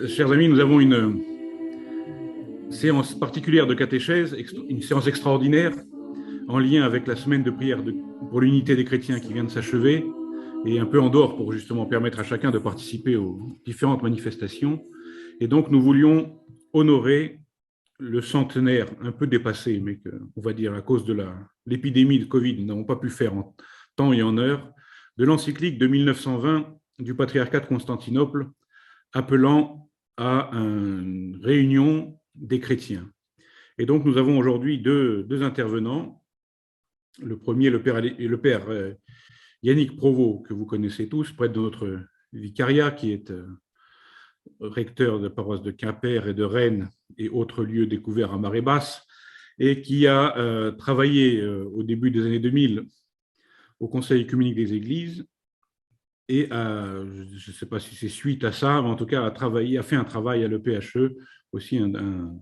Chers amis, nous avons une séance particulière de catéchèse, une séance extraordinaire en lien avec la semaine de prière pour l'unité des chrétiens qui vient de s'achever et un peu en dehors pour justement permettre à chacun de participer aux différentes manifestations. Et donc, nous voulions honorer le centenaire un peu dépassé, mais on va dire à cause de l'épidémie de Covid, nous n'avons pas pu faire en temps et en heure, de l'encyclique de 1920 du patriarcat de Constantinople appelant à une réunion des chrétiens. Et donc, nous avons aujourd'hui deux intervenants. Le premier, le père Yannick Provost, que vous connaissez tous, prêtre de notre vicariat, qui est recteur de paroisse de Quimper et de Rennes et autres lieux découverts à marée basse, et qui a travaillé au début des années 2000 au Conseil œcuménique des Églises, et je ne sais pas si c'est suite à ça, mais en tout cas a fait un travail à l'EPHE, aussi un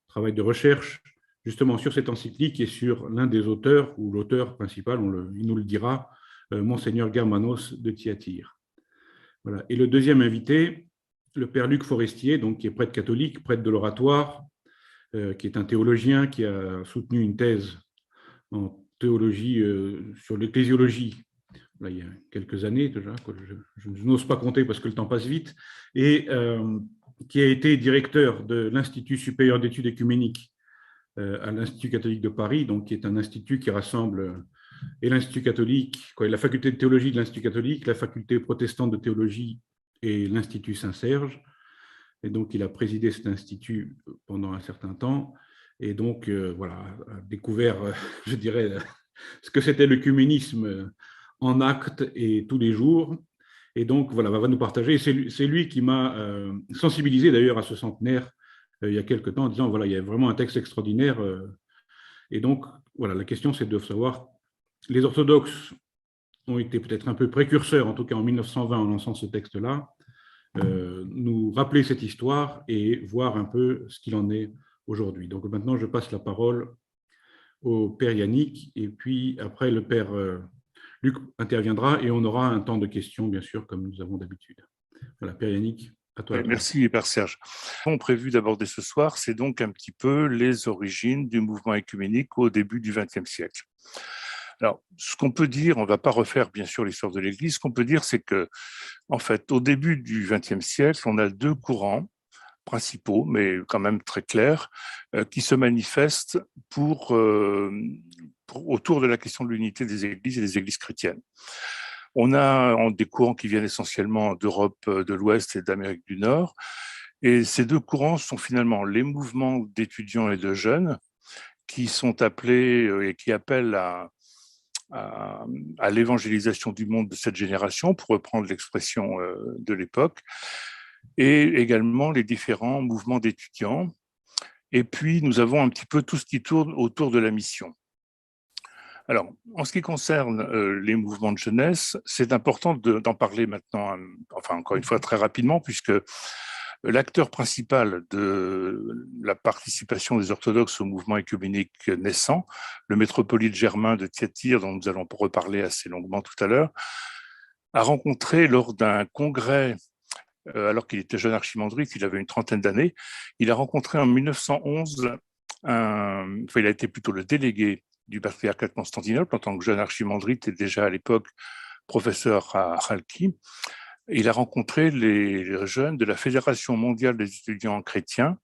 travail de recherche, justement sur cette encyclique et sur l'un des auteurs, ou l'auteur principal, il nous le dira, Monseigneur Germanos de Thyatire. Voilà. Et le deuxième invité, le père Luc Forestier, donc, qui est prêtre catholique, prêtre de l'Oratoire, qui est un théologien qui a soutenu une thèse en théologie sur l'ecclésiologie là, il y a quelques années déjà, que je n'ose pas compter parce que le temps passe vite, et qui a été directeur de l'Institut supérieur d'études écuméniques à l'Institut catholique de Paris, donc qui est un institut qui rassemble et l'Institut catholique, la faculté de théologie de l'Institut catholique, la faculté protestante de théologie et l'Institut Saint-Serge. Et donc, il a présidé cet institut pendant un certain temps. Et donc, voilà, a découvert, je dirais, ce que c'était l'œcuménisme en acte et tous les jours. Et donc, voilà, va nous partager. C'est lui qui m'a sensibilisé d'ailleurs à ce centenaire il y a quelque temps en disant, voilà, il y a vraiment un texte extraordinaire. Et donc, voilà, la question, c'est de savoir, les orthodoxes ont été peut-être un peu précurseurs, en tout cas en 1920, en lançant ce texte-là, nous rappeler cette histoire et voir un peu ce qu'il en est aujourd'hui. Donc maintenant, je passe la parole au père Yannick, et puis après, le père Luc interviendra et on aura un temps de questions, bien sûr, comme nous avons d'habitude. Voilà, père Yannick, à toi la parole. Merci, père Serge. Ce qu'on prévu d'aborder ce soir, c'est donc un petit peu les origines du mouvement œcuménique au début du XXe siècle. Alors, ce qu'on peut dire, on ne va pas refaire bien sûr l'histoire de l'Église, ce qu'on peut dire, c'est que, en fait, au début du XXe siècle, on a deux courants principaux, mais quand même très clairs, qui se manifestent autour de la question de l'unité des Églises et des Églises chrétiennes. On a des courants qui viennent essentiellement d'Europe de l'Ouest et d'Amérique du Nord, et ces deux courants sont finalement les mouvements d'étudiants et de jeunes qui sont appelés et qui appellent à l'évangélisation du monde de cette génération, pour reprendre l'expression de l'époque, et également les différents mouvements d'étudiants. Et puis, nous avons un petit peu tout ce qui tourne autour de la mission. Alors, en ce qui concerne les mouvements de jeunesse, c'est important d'en parler maintenant, enfin, encore une fois, très rapidement, puisque l'acteur principal de la participation des orthodoxes au mouvement œcuménique naissant, le métropolite Germain de Thyatire, dont nous allons reparler assez longuement tout à l'heure, a rencontré lors d'un congrès, alors qu'il était jeune archimandrite, il avait une trentaine d'années, il a rencontré en 1911, il a été plutôt le délégué du patriarcat de Constantinople en tant que jeune archimandrite et déjà à l'époque professeur à Chalki. Il a rencontré les jeunes de la Fédération mondiale des étudiants chrétiens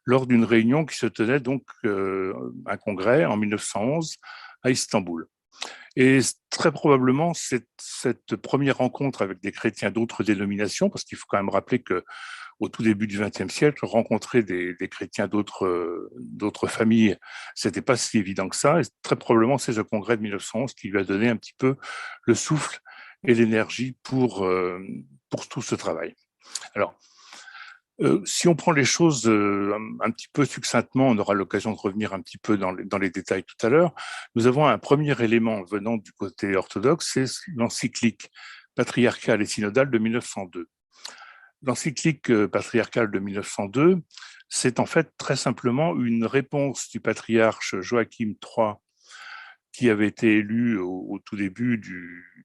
lors d'une réunion qui se tenait donc un congrès en 1911 à Istanbul. Et très probablement, cette première rencontre avec des chrétiens d'autres dénominations, parce qu'il faut quand même rappeler qu'au tout début du XXe siècle, rencontrer des chrétiens d'autres familles, c'était pas si évident que ça. Et très probablement, c'est ce congrès de 1911 qui lui a donné un petit peu le souffle et l'énergie pour tout ce travail. Alors, si on prend les choses un petit peu succinctement, on aura l'occasion de revenir un petit peu dans les détails tout à l'heure. Nous avons un premier élément venant du côté orthodoxe, c'est l'encyclique patriarcale et synodale de 1902. L'encyclique patriarcale de 1902, c'est en fait très simplement une réponse du patriarche Joachim III, qui avait été élu au tout début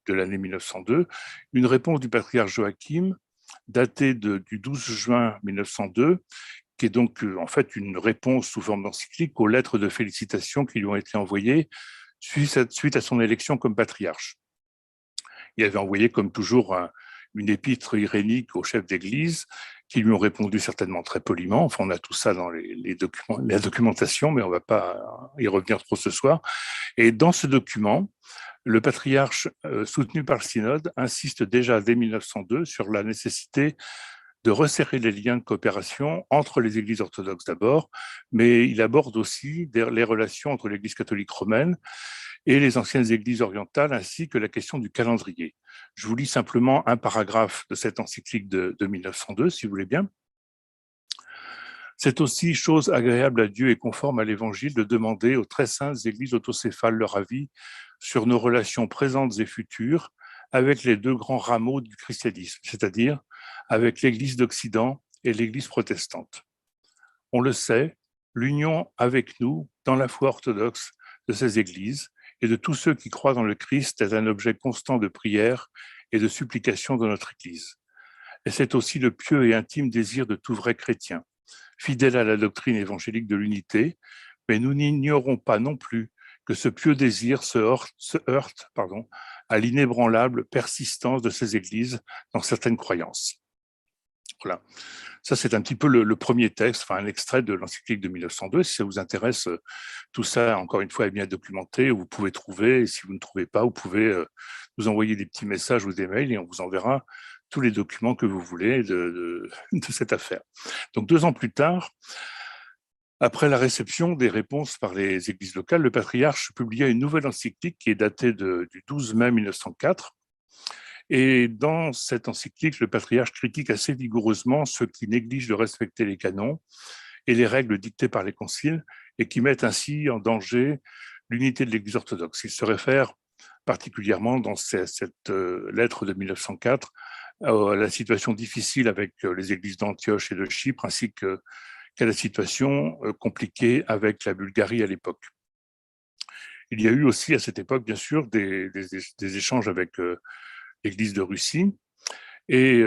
de l'année 1902, une réponse du patriarche Joachim datée du 12 juin 1902, qui est donc en fait une réponse sous forme d'encyclique aux lettres de félicitations qui lui ont été envoyées suite à son élection comme patriarche. Il avait envoyé, comme toujours, une épître irénique aux chefs d'Église, qui lui ont répondu certainement très poliment. Enfin, on a tout ça dans les documents, la documentation, mais on ne va pas y revenir trop ce soir. Et dans ce document, le patriarche, soutenu par le synode, insiste déjà dès 1902 sur la nécessité de resserrer les liens de coopération entre les églises orthodoxes d'abord, mais il aborde aussi les relations entre l'Église catholique romaine et les anciennes églises orientales, ainsi que la question du calendrier. Je vous lis simplement un paragraphe de cette encyclique de 1902, si vous voulez bien. C'est aussi chose agréable à Dieu et conforme à l'Évangile de demander aux très saintes églises autocéphales leur avis sur nos relations présentes et futures avec les deux grands rameaux du christianisme, c'est-à-dire avec l'Église d'Occident et l'Église protestante. On le sait, l'union avec nous dans la foi orthodoxe de ces églises et de tous ceux qui croient dans le Christ est un objet constant de prière et de supplication de notre Église. Et c'est aussi le pieux et intime désir de tout vrai chrétien, fidèle à la doctrine évangélique de l'unité, mais nous n'ignorons pas non plus que ce pieux désir se heurte à l'inébranlable persistance de ces églises dans certaines croyances. Voilà. Ça, c'est un petit peu le premier texte, enfin un extrait de l'encyclique de 1902. Si ça vous intéresse, tout ça, encore une fois, est bien documenté. Vous pouvez trouver, et si vous ne trouvez pas, vous pouvez nous envoyer des petits messages ou des mails et on vous enverra tous les documents que vous voulez de cette affaire. Donc 2 ans plus tard, après la réception des réponses par les églises locales, le patriarche publia une nouvelle encyclique qui est datée du 12 mai 1904. Et dans cette encyclique, le patriarche critique assez vigoureusement ceux qui négligent de respecter les canons et les règles dictées par les conciles et qui mettent ainsi en danger l'unité de l'Église orthodoxe. Il se réfère particulièrement dans cette lettre de 1904 à la situation difficile avec les églises d'Antioche et de Chypre, ainsi qu'à la situation compliquée avec la Bulgarie à l'époque. Il y a eu aussi à cette époque, bien sûr, des échanges avec l'Église de Russie. Et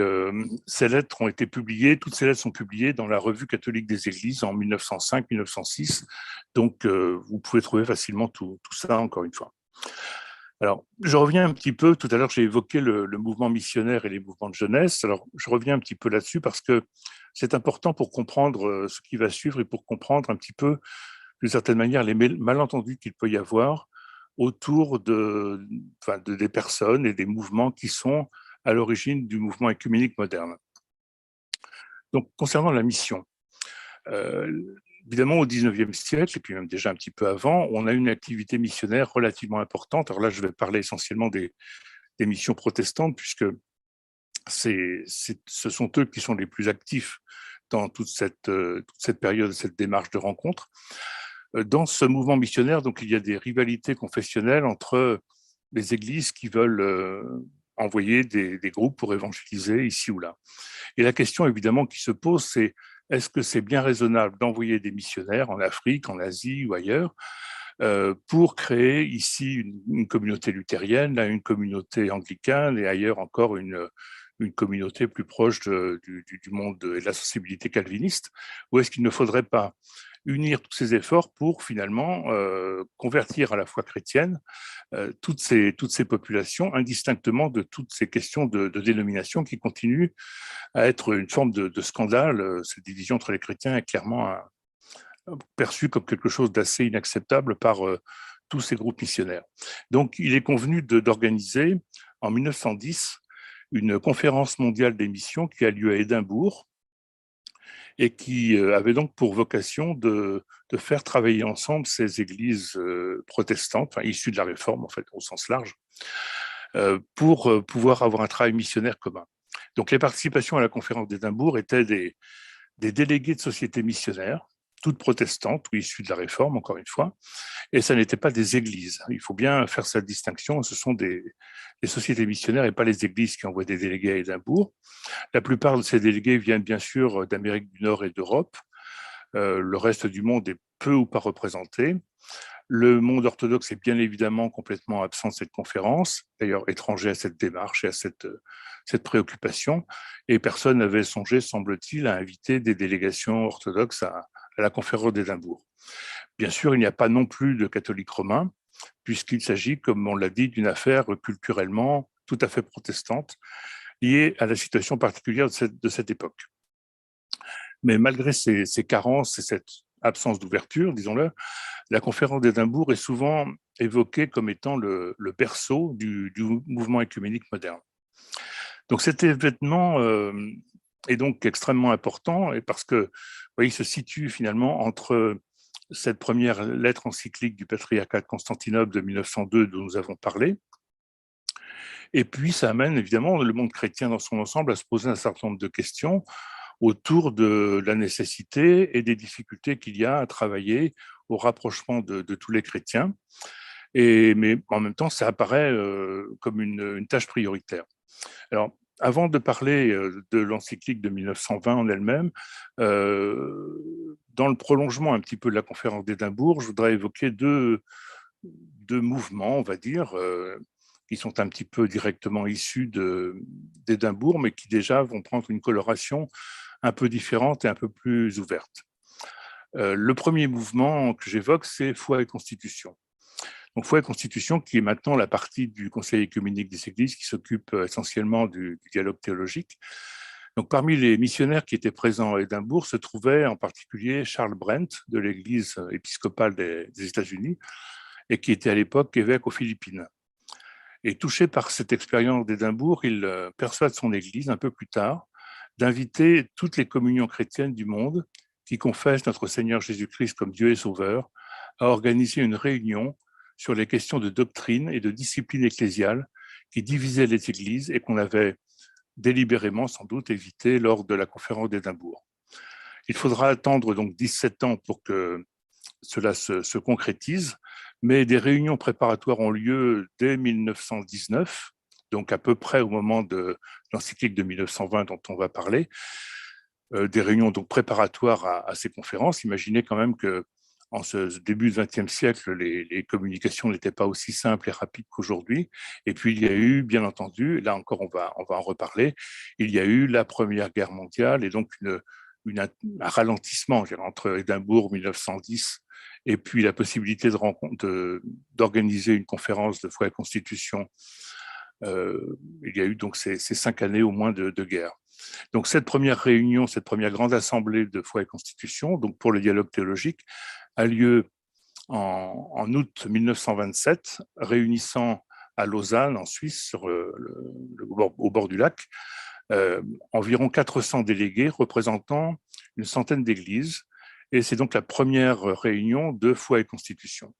ces lettres ont été publiées, toutes ces lettres sont publiées dans la Revue catholique des Églises en 1905-1906. Donc, vous pouvez trouver facilement tout ça, encore une fois. Alors, je reviens un petit peu, tout à l'heure j'ai évoqué le mouvement missionnaire et les mouvements de jeunesse. Alors, je reviens un petit peu là-dessus parce que c'est important pour comprendre ce qui va suivre et pour comprendre un petit peu, d'une certaine manière, les malentendus qu'il peut y avoir autour des personnes et des mouvements qui sont à l'origine du mouvement œcuménique moderne. Donc, concernant la mission, évidemment, au XIXe siècle, et puis même déjà un petit peu avant, on a une activité missionnaire relativement importante. Alors là, je vais parler essentiellement des missions protestantes, puisque ce sont eux qui sont les plus actifs dans toute cette période, cette démarche de rencontre. Dans ce mouvement missionnaire, donc, il y a des rivalités confessionnelles entre les églises qui veulent envoyer des groupes pour évangéliser ici ou là. Et la question évidemment qui se pose, c'est est-ce que c'est bien raisonnable d'envoyer des missionnaires en Afrique, en Asie ou ailleurs pour créer ici une communauté luthérienne, là, une communauté anglicane et ailleurs encore une communauté plus proche du monde et de la sensibilité calviniste, ou est-ce qu'il ne faudrait pas unir tous ces efforts pour finalement convertir à la foi chrétienne toutes ces populations, indistinctement de toutes ces questions de dénomination qui continuent à être une forme de scandale. Cette division entre les chrétiens est clairement perçue comme quelque chose d'assez inacceptable par tous ces groupes missionnaires. Donc, il est convenu d'organiser en 1910 une conférence mondiale des missions qui a lieu à Édimbourg et qui avait donc pour vocation de faire travailler ensemble ces églises protestantes, enfin, issues de la Réforme, en fait, au sens large, pour pouvoir avoir un travail missionnaire commun. Donc, les participations à la conférence d'Édimbourg étaient des délégués de sociétés missionnaires, toutes protestantes ou issues de la Réforme, encore une fois, et ça n'était pas des églises. Il faut bien faire cette distinction. Ce sont des sociétés missionnaires et pas les églises qui envoient des délégués à Édimbourg. La plupart de ces délégués viennent bien sûr d'Amérique du Nord et d'Europe. Le reste du monde est peu ou pas représenté. Le monde orthodoxe est bien évidemment complètement absent de cette conférence, d'ailleurs étranger à cette démarche et à cette préoccupation, et personne n'avait songé, semble-t-il, à inviter des délégations orthodoxes à la conférence d'Édimbourg. Bien sûr, il n'y a pas non plus de catholiques romains, puisqu'il s'agit, comme on l'a dit, d'une affaire culturellement tout à fait protestante, liée à la situation particulière de cette époque. Mais malgré ces carences et cette absence d'ouverture, disons-le, la conférence d'Édimbourg est souvent évoquée comme étant le berceau du mouvement œcuménique moderne. Donc cet événement est donc extrêmement important, et parce que, il se situe finalement entre cette première lettre encyclique du patriarcat de Constantinople de 1902 dont nous avons parlé, et puis ça amène évidemment le monde chrétien dans son ensemble à se poser un certain nombre de questions autour de la nécessité et des difficultés qu'il y a à travailler au rapprochement de tous les chrétiens. Mais en même temps, ça apparaît comme une tâche prioritaire. Alors, avant de parler de l'encyclique de 1920 en elle-même, dans le prolongement un petit peu de la conférence d'Édimbourg, je voudrais évoquer deux mouvements, on va dire, qui sont un petit peu directement issus d'Édimbourg, mais qui déjà vont prendre une coloration un peu différente et un peu plus ouverte. Le premier mouvement que j'évoque, c'est Foi et Constitution. Donc, Foi et Constitution, qui est maintenant la partie du Conseil œcuménique des Églises qui s'occupe essentiellement du dialogue théologique. Donc, parmi les missionnaires qui étaient présents à Édimbourg se trouvait en particulier Charles Brent de l'Église épiscopale des États-Unis et qui était à l'époque évêque aux Philippines. Et touché par cette expérience d'Édimbourg, il persuade son Église un peu plus tard d'inviter toutes les communions chrétiennes du monde qui confessent notre Seigneur Jésus-Christ comme Dieu et Sauveur à organiser une réunion sur les questions de doctrine et de discipline ecclésiale qui divisaient les églises et qu'on avait délibérément sans doute évité lors de la conférence d'Édimbourg. Il faudra attendre donc 17 ans pour que cela se concrétise, mais des réunions préparatoires ont lieu dès 1919, donc à peu près au moment de l'encyclique de 1920 dont on va parler, des réunions donc préparatoires à ces conférences. Imaginez quand même que en ce début du XXe siècle, les communications n'étaient pas aussi simples et rapides qu'aujourd'hui. Et puis, il y a eu, bien entendu, là encore, on va en reparler, il y a eu la Première Guerre mondiale et donc un ralentissement entre Édimbourg 1910 et puis la possibilité d'organiser une conférence de Foi et Constitution. Il y a eu donc ces 5 années au moins de guerre. Donc cette première réunion, cette première grande assemblée de Foi et Constitution, donc pour le dialogue théologique, a lieu en août 1927, réunissant à Lausanne, en Suisse, au bord du lac, environ 400 délégués représentant une centaine d'églises. Et c'est donc la première réunion de Foi et Constitution.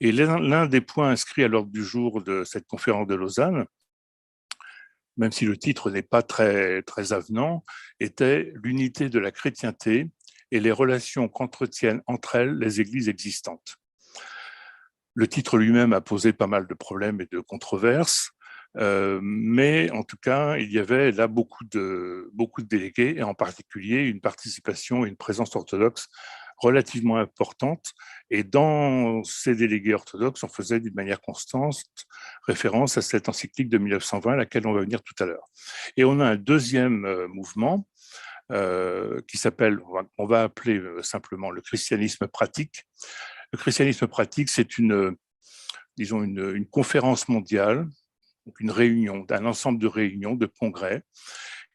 Et l'un des points inscrits à l'ordre du jour de cette conférence de Lausanne, même si le titre n'est pas très, très avenant, était l'unité de la chrétienté et les relations qu'entretiennent entre elles les églises existantes. Le titre lui-même a posé pas mal de problèmes et de controverses, mais en tout cas, il y avait là beaucoup de délégués, et en particulier une participation et une présence orthodoxe relativement importante. Et dans ces délégués orthodoxes, on faisait d'une manière constante référence à cette encyclique de 1920, à laquelle on va venir tout à l'heure. Et on a un deuxième mouvement qui s'appelle, on va appeler simplement le christianisme pratique. Le christianisme pratique, c'est une conférence mondiale, donc une réunion, un ensemble de réunions, de congrès,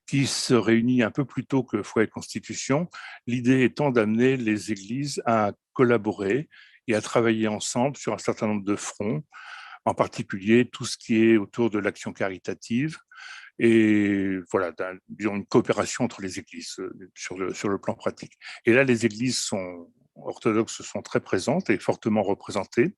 qui se réunit un peu plus tôt que Foi et Constitution, l'idée étant d'amener les églises à collaborer et à travailler ensemble sur un certain nombre de fronts, en particulier tout ce qui est autour de l'action caritative, et voilà, disons une coopération entre les églises sur le plan pratique. Et là, les églises orthodoxes sont très présentes et fortement représentées.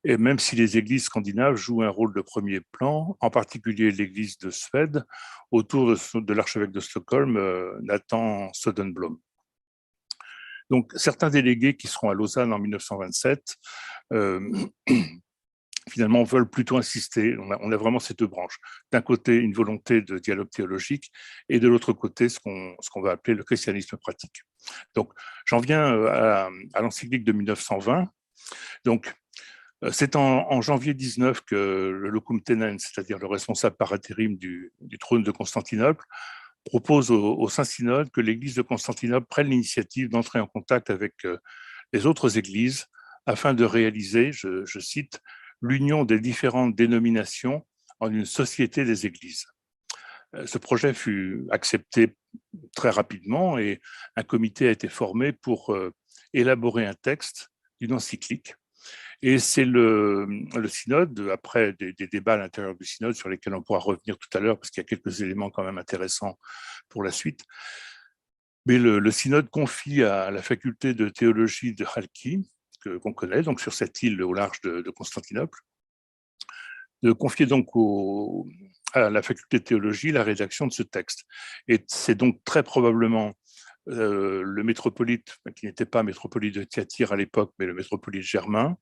Et même si les églises scandinaves jouent un rôle de premier plan, en particulier l'église de Suède, autour de l'archevêque de Stockholm, Nathan Söderblom. Donc, certains délégués qui seront à Lausanne en 1927, finalement, veulent plutôt insister. On a vraiment ces deux branches. D'un côté, une volonté de dialogue théologique, et de l'autre côté, ce qu'on va appeler le christianisme pratique. Donc, j'en viens à l'encyclique de 1920, Donc, c'est en janvier 19 que le locum tenens, c'est-à-dire le responsable par intérim du trône de Constantinople, propose au Saint-Synode que l'Église de Constantinople prenne l'initiative d'entrer en contact avec les autres églises afin de réaliser, je cite, l'union des différentes dénominations en une société des églises. Ce projet fut accepté très rapidement et un comité a été formé pour élaborer un texte d'une encyclique. Et c'est le synode, après des débats à l'intérieur du synode sur lesquels on pourra revenir tout à l'heure parce qu'il y a quelques éléments quand même intéressants pour la suite, mais le synode confie à la faculté de théologie de Chalki, qu'on connaît, donc sur cette île au large de Constantinople, de confier donc à la faculté de théologie la rédaction de ce texte. Et c'est donc très probablement le métropolite, qui n'était pas métropolite de Thyatire à l'époque, mais le métropolite Germain,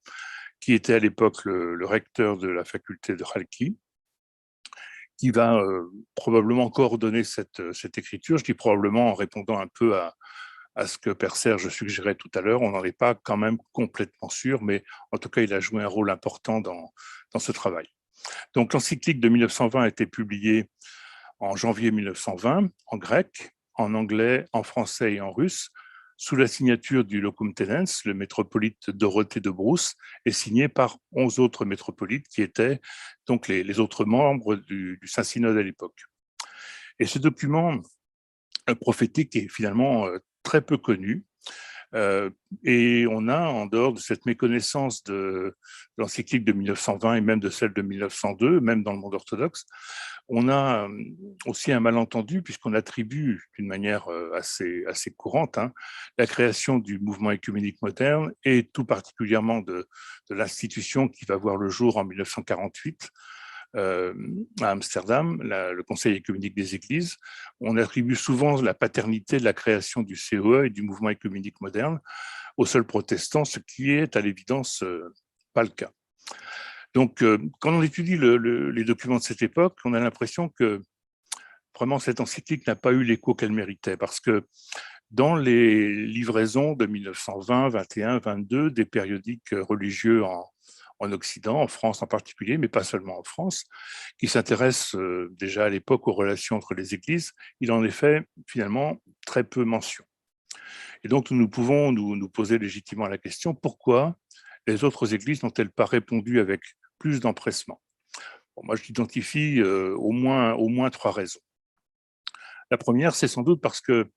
qui était à l'époque le recteur de la faculté de Chalki, qui va probablement coordonner cette écriture. Je dis probablement en répondant un peu à ce que Père Serge suggérait tout à l'heure. On n'en est pas quand même complètement sûr, mais en tout cas, il a joué un rôle important dans ce travail. Donc, l'encyclique de 1920 a été publiée en janvier 1920 en grec, en anglais, en français et en russe, sous la signature du locum tenens, le métropolite Dorothée de Brousse, et signé par 11 autres métropolites qui étaient donc les autres membres du Saint-Synode à l'époque. Et ce document prophétique est finalement très peu connu. Et on a, en dehors de cette méconnaissance de l'encyclique de 1920 et même de celle de 1902, même dans le monde orthodoxe, on a aussi un malentendu puisqu'on attribue d'une manière assez courante la création du mouvement œcuménique moderne et tout particulièrement de l'institution qui va voir le jour en 1948 à Amsterdam, le Conseil œcuménique des Églises. On attribue souvent la paternité de la création du COE et du mouvement œcuménique moderne aux seuls protestants, ce qui est à l'évidence pas le cas. Donc, quand on étudie les documents de cette époque, on a l'impression que vraiment cette encyclique n'a pas eu l'écho qu'elle méritait, parce que dans les livraisons de 1920, 21, 22 des périodiques religieux en Occident, en France en particulier, mais pas seulement en France, qui s'intéressent déjà à l'époque aux relations entre les églises, il en est fait finalement très peu mention. Et donc nous pouvons nous poser légitimement la question, pourquoi les autres églises n'ont-elles pas répondu avec plus d'empressement? Bon, moi, j'identifie au moins 3 raisons. La première, c'est sans doute parce que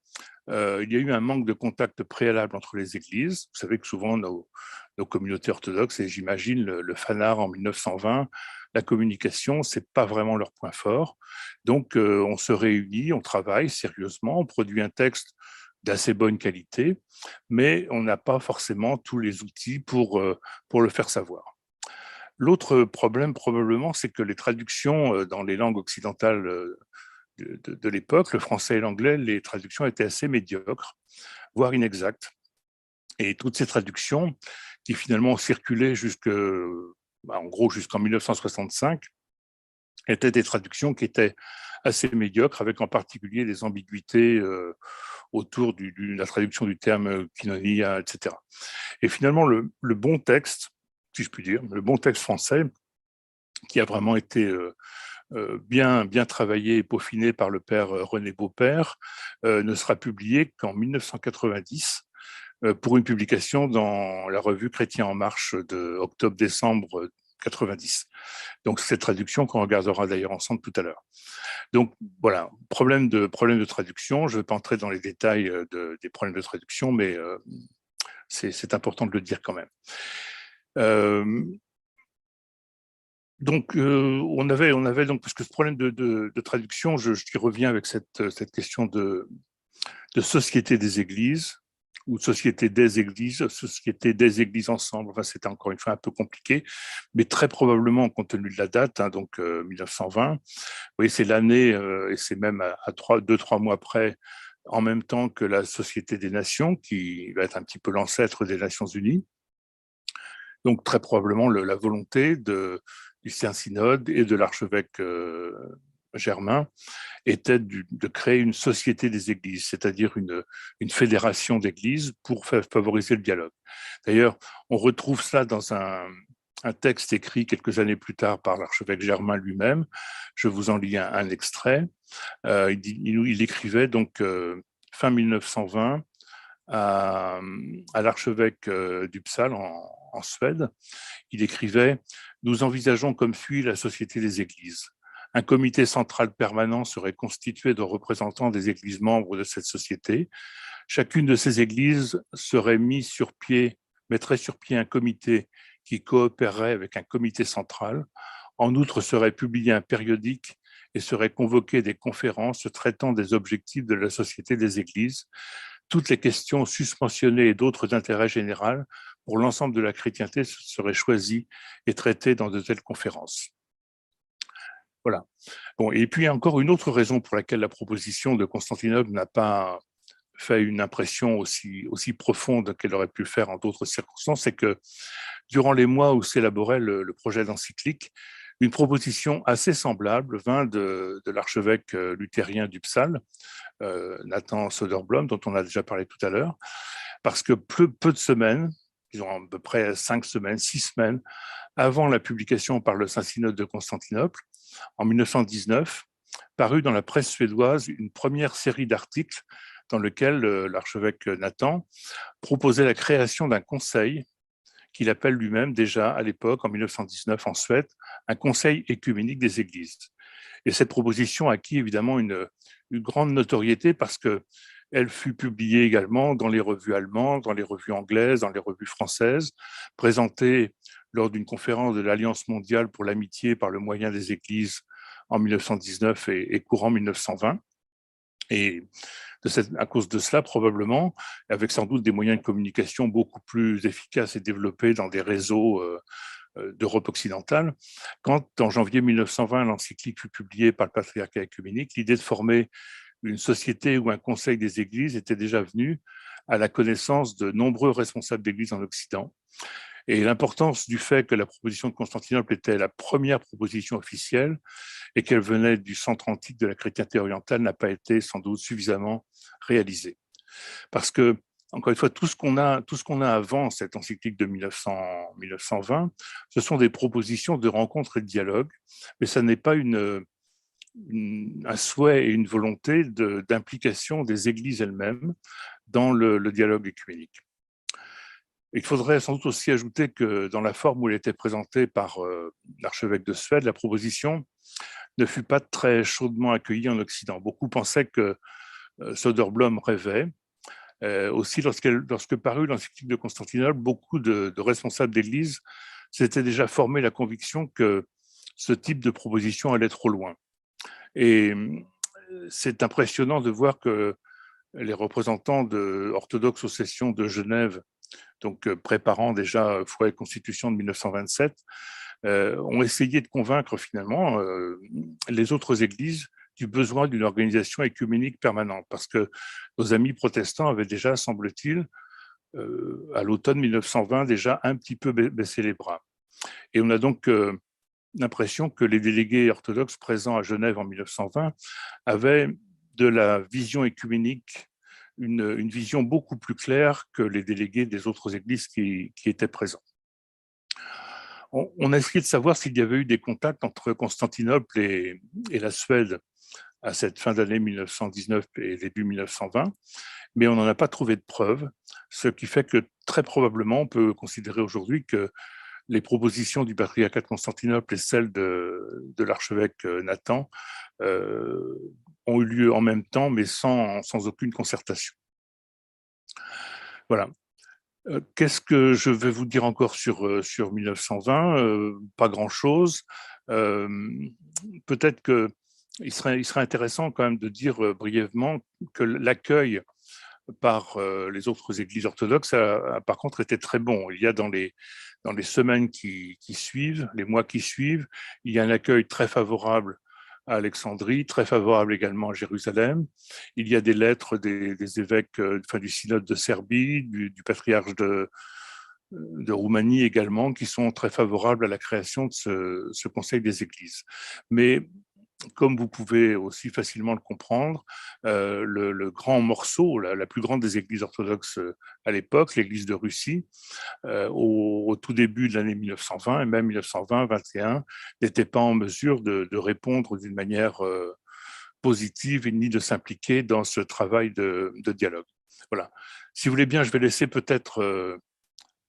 il y a eu un manque de contact préalable entre les églises. Vous savez que souvent, nos communautés orthodoxes, et j'imagine le Fanart en 1920, la communication, c'est pas vraiment leur point fort. Donc, on se réunit, on travaille sérieusement, on produit un texte d'assez bonne qualité, mais on n'a pas forcément tous les outils pour le faire savoir. L'autre problème, probablement, c'est que les traductions dans les langues occidentales de l'époque, le français et l'anglais, les traductions étaient assez médiocres, voire inexactes. Et toutes ces traductions, qui finalement circulaient en gros jusqu'en 1965, étaient des traductions qui étaient assez médiocres, avec en particulier des ambiguïtés autour de la traduction du terme koinonia, etc. Et finalement, le bon texte, si je puis dire, le bon texte français, qui a vraiment été bien travaillé et peaufiné par le père René Beaupère, ne sera publié qu'en 1990 pour une publication dans la revue Chrétien en marche de octobre-décembre 90. Donc, cette traduction qu'on regardera d'ailleurs ensemble tout à l'heure. Donc, voilà, problème de traduction. Je ne vais pas entrer dans les détails des problèmes de traduction, mais c'est important de le dire quand même. Donc, on avait donc, parce que ce problème de traduction, j'y reviens avec cette question de société des églises, ou société des églises ensemble. Enfin, c'était encore une fois un peu compliqué, mais très probablement, compte tenu de la date, donc 1920, vous voyez, c'est l'année, et c'est même à 2-3 mois près, en même temps que la Société des Nations, qui va être un petit peu l'ancêtre des Nations Unies. Donc, très probablement, la volonté du Saint-Synode et de l'archevêque Germain était de créer une société des églises, c'est-à-dire une fédération d'églises pour favoriser le dialogue. D'ailleurs, on retrouve cela dans un texte écrit quelques années plus tard par l'archevêque Germain lui-même. Je vous en lis un extrait. Il écrivait donc fin 1920 à l'archevêque d'Uppsala en Suède. Il écrivait « Nous envisageons comme suit la société des églises. Un comité central permanent serait constitué de représentants des églises membres de cette société. Chacune de ces églises mettrait sur pied un comité qui coopérerait avec un comité central. En outre, serait publié un périodique et seraient convoquées des conférences traitant des objectifs de la Société des Églises. Toutes les questions susmentionnées et d'autres d'intérêt général pour l'ensemble de la chrétienté seraient choisies et traitées dans de telles conférences. » Voilà. Bon, et puis, il y a encore une autre raison pour laquelle la proposition de Constantinople n'a pas fait une impression aussi profonde qu'elle aurait pu le faire en d'autres circonstances, c'est que durant les mois où s'élaborait le projet d'encyclique, une proposition assez semblable vint de l'archevêque luthérien d'Uppsala, Nathan Söderblom, dont on a déjà parlé tout à l'heure, parce que peu de semaines, disons à peu près 5 semaines, 6 semaines, avant la publication par le Saint-Synode de Constantinople, en 1919, parut dans la presse suédoise une première série d'articles dans lequel l'archevêque Nathan proposait la création d'un conseil qu'il appelle lui-même déjà à l'époque, en 1919 en Suède, un conseil écuménique des églises. Et cette proposition acquit évidemment une grande notoriété parce qu'elle fut publiée également dans les revues allemandes, dans les revues anglaises, dans les revues françaises, présentée lors d'une conférence de l'Alliance mondiale pour l'amitié par le moyen des églises en 1919 et courant 1920. Et à cause de cela, probablement, avec sans doute des moyens de communication beaucoup plus efficaces et développés dans des réseaux d'Europe occidentale, quand en janvier 1920, l'encyclique fut publiée par le patriarcat œcuménique, l'idée de former une société ou un conseil des églises était déjà venue à la connaissance de nombreux responsables d'églises en Occident. Et l'importance du fait que la proposition de Constantinople était la première proposition officielle et qu'elle venait du centre antique de la chrétienté orientale n'a pas été sans doute suffisamment réalisée. Parce que, encore une fois, tout ce qu'on a avant cette encyclique de 1920, ce sont des propositions de rencontres et de dialogue, mais ça n'est pas un souhait et une volonté d'implication des églises elles-mêmes dans le dialogue œcuménique. Il faudrait sans doute aussi ajouter que dans la forme où elle était présentée par l'archevêque de Suède, la proposition ne fut pas très chaudement accueillie en Occident. Beaucoup pensaient que Söderblom rêvait. Aussi, lorsque parut l'encyclique de Constantinople, beaucoup de responsables d'église s'étaient déjà formé la conviction que ce type de proposition allait trop loin. Et c'est impressionnant de voir que les représentants orthodoxes aux sessions de Genève, donc préparant déjà foi et constitution de 1927, ont essayé de convaincre finalement les autres églises du besoin d'une organisation écuménique permanente, parce que nos amis protestants avaient déjà, semble-t-il, à l'automne 1920, déjà un petit peu baissé les bras. Et on a donc l'impression que les délégués orthodoxes présents à Genève en 1920 avaient de la vision écuménique une vision beaucoup plus claire que les délégués des autres églises qui étaient présents. On a essayé de savoir s'il y avait eu des contacts entre Constantinople et la Suède à cette fin d'année 1919 et début 1920, mais on n'en a pas trouvé de preuves, ce qui fait que très probablement on peut considérer aujourd'hui que les propositions du patriarcat de Constantinople et celles de l'archevêque Nathan ont eu lieu en même temps, mais sans aucune concertation. Voilà. Qu'est-ce que je vais vous dire encore sur 1920 ? Pas grand-chose. Peut-être qu'il serait intéressant quand même de dire brièvement que l'accueil par les autres églises orthodoxes a par contre été très bon. Il y a dans les semaines qui suivent, les mois qui suivent, il y a un accueil très favorable à Alexandrie, très favorable également à Jérusalem. Il y a des lettres des évêques du synode de Serbie, du patriarche de Roumanie également, qui sont très favorables à la création de ce conseil des églises. Mais comme vous pouvez aussi facilement le comprendre, le grand morceau, la plus grande des églises orthodoxes à l'époque, l'église de Russie, au tout début de l'année 1920 et même 1920-21, n'était pas en mesure de répondre d'une manière positive ni de s'impliquer dans ce travail de dialogue. Voilà. Si vous voulez bien, je vais laisser peut-être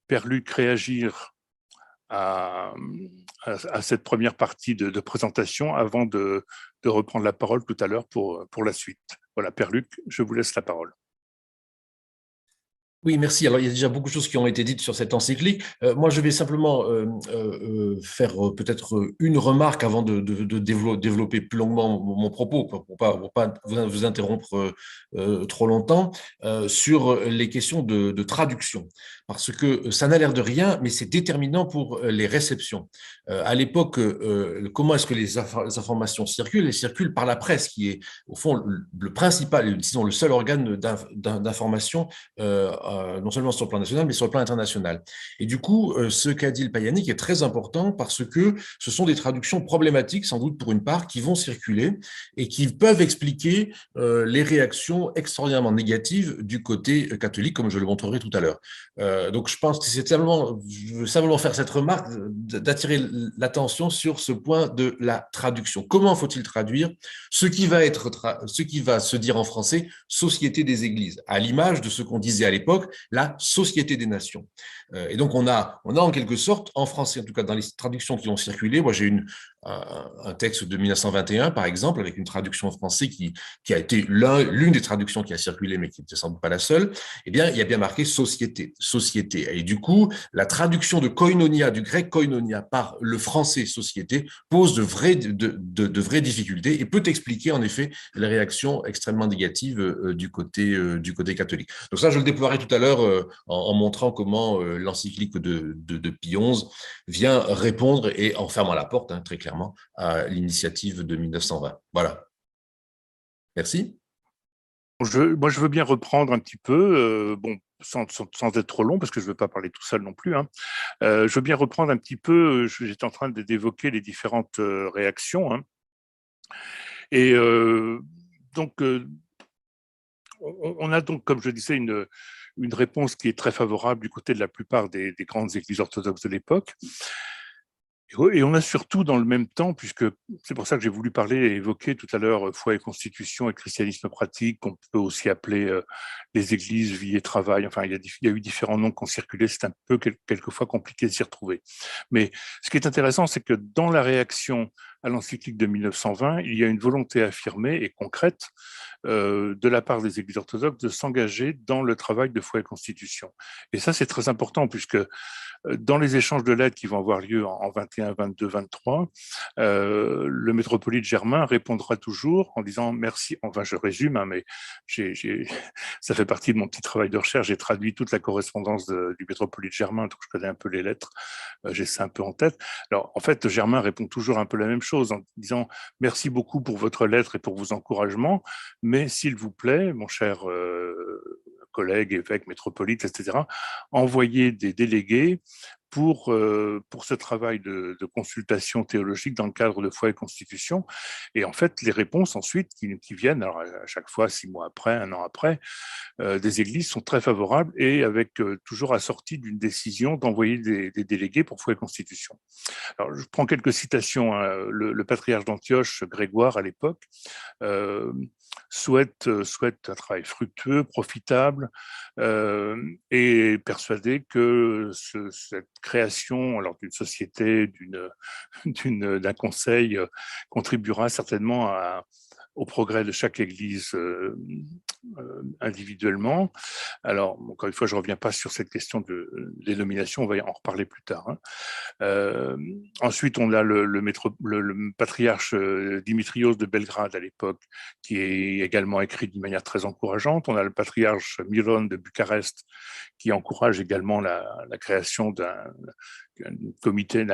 Père Luc réagir à cette première partie de présentation avant de reprendre la parole tout à l'heure pour la suite. Voilà, Père Luc, je vous laisse la parole. Oui, merci. Alors, il y a déjà beaucoup de choses qui ont été dites sur cette encyclique. Moi, je vais simplement faire peut-être une remarque avant de développer plus longuement mon propos, pour pas vous interrompre trop longtemps, sur les questions de traduction. Parce que ça n'a l'air de rien, mais c'est déterminant pour les réceptions. À l'époque, comment est-ce que les informations circulent? Elles circulent par la presse, qui est, au fond, le principal, disons, le seul organe d'information non seulement sur le plan national, mais sur le plan international. Et du coup, ce qu'a dit le Payanic est très important parce que ce sont des traductions problématiques, sans doute pour une part, qui vont circuler et qui peuvent expliquer les réactions extraordinairement négatives du côté catholique, comme je le montrerai tout à l'heure. Donc, je pense que je veux simplement faire cette remarque, d'attirer l'attention sur ce point de la traduction. Comment faut-il traduire ce qui va se dire en français, société des églises, à l'image de ce qu'on disait à l'époque, la société des nations. Et donc, on a en quelque sorte, en français, en tout cas dans les traductions qui ont circulé, moi j'ai un texte de 1921, par exemple, avec une traduction en français qui a été l'une des traductions qui a circulé, mais qui n'était sans doute pas la seule. Eh bien, il y a bien marqué société, société. Et du coup, la traduction de koinonia, du grec koinonia, par le français société, pose de vraies difficultés et peut expliquer, en effet, les réactions extrêmement négatives du côté catholique. Donc ça, je le déploierai tout à l'heure en montrant comment l'encyclique de Pie XI vient répondre et en fermant la porte, très clairement, à l'initiative de 1920. Voilà. Merci. Moi, je veux bien reprendre un petit peu, bon, sans être trop long, parce que je ne veux pas parler tout seul non plus. Hein. Je veux bien reprendre un petit peu, j'étais en train d'évoquer les différentes réactions. Hein. Et donc, on a donc, comme je disais, une réponse qui est très favorable du côté de la plupart des grandes églises orthodoxes de l'époque. Et on a surtout dans le même temps, puisque c'est pour ça que j'ai voulu parler et évoquer tout à l'heure foi et constitution et christianisme pratique, qu'on peut aussi appeler les églises, vie et travail. Enfin, il y a eu différents noms qui ont circulé, c'est un peu quelquefois compliqué de s'y retrouver. Mais ce qui est intéressant, c'est que dans la réaction à l'encyclique de 1920, il y a une volonté affirmée et concrète de la part des églises orthodoxes de s'engager dans le travail de foi et constitution. Et ça, c'est très important, puisque dans les échanges de lettres qui vont avoir lieu en 21, 22, 23, le métropolite Germain répondra toujours en disant merci. Enfin, je résume, hein, mais ça fait partie de mon petit travail de recherche. J'ai traduit toute la correspondance du métropolite Germain, donc je connais un peu les lettres. J'ai ça un peu en tête. Alors, en fait, Germain répond toujours un peu la même chose en disant merci beaucoup pour votre lettre et pour vos encouragements, mais s'il vous plaît, mon cher collègues, évêques, métropolites, etc., envoyer des délégués pour ce travail de consultation théologique dans le cadre de foi et constitution. Et en fait, les réponses ensuite qui viennent, alors à chaque fois 6 mois après, 1 an après, des églises sont très favorables et avec toujours assorties d'une décision d'envoyer des délégués pour foi et constitution. Alors, je prends quelques citations. Hein. Le patriarche d'Antioche, Grégoire, à l'époque, souhaite un travail fructueux, profitable, et persuadé que cette création alors d'une société, d'un conseil contribuera certainement au progrès de chaque église individuellement. Alors, encore une fois, je ne reviens pas sur cette question de dénomination, on va en reparler plus tard. Hein. Ensuite, on a le patriarche Dimitrios de Belgrade à l'époque, qui est également écrit d'une manière très encourageante. On a le patriarche Miron de Bucarest, qui encourage également la création d'un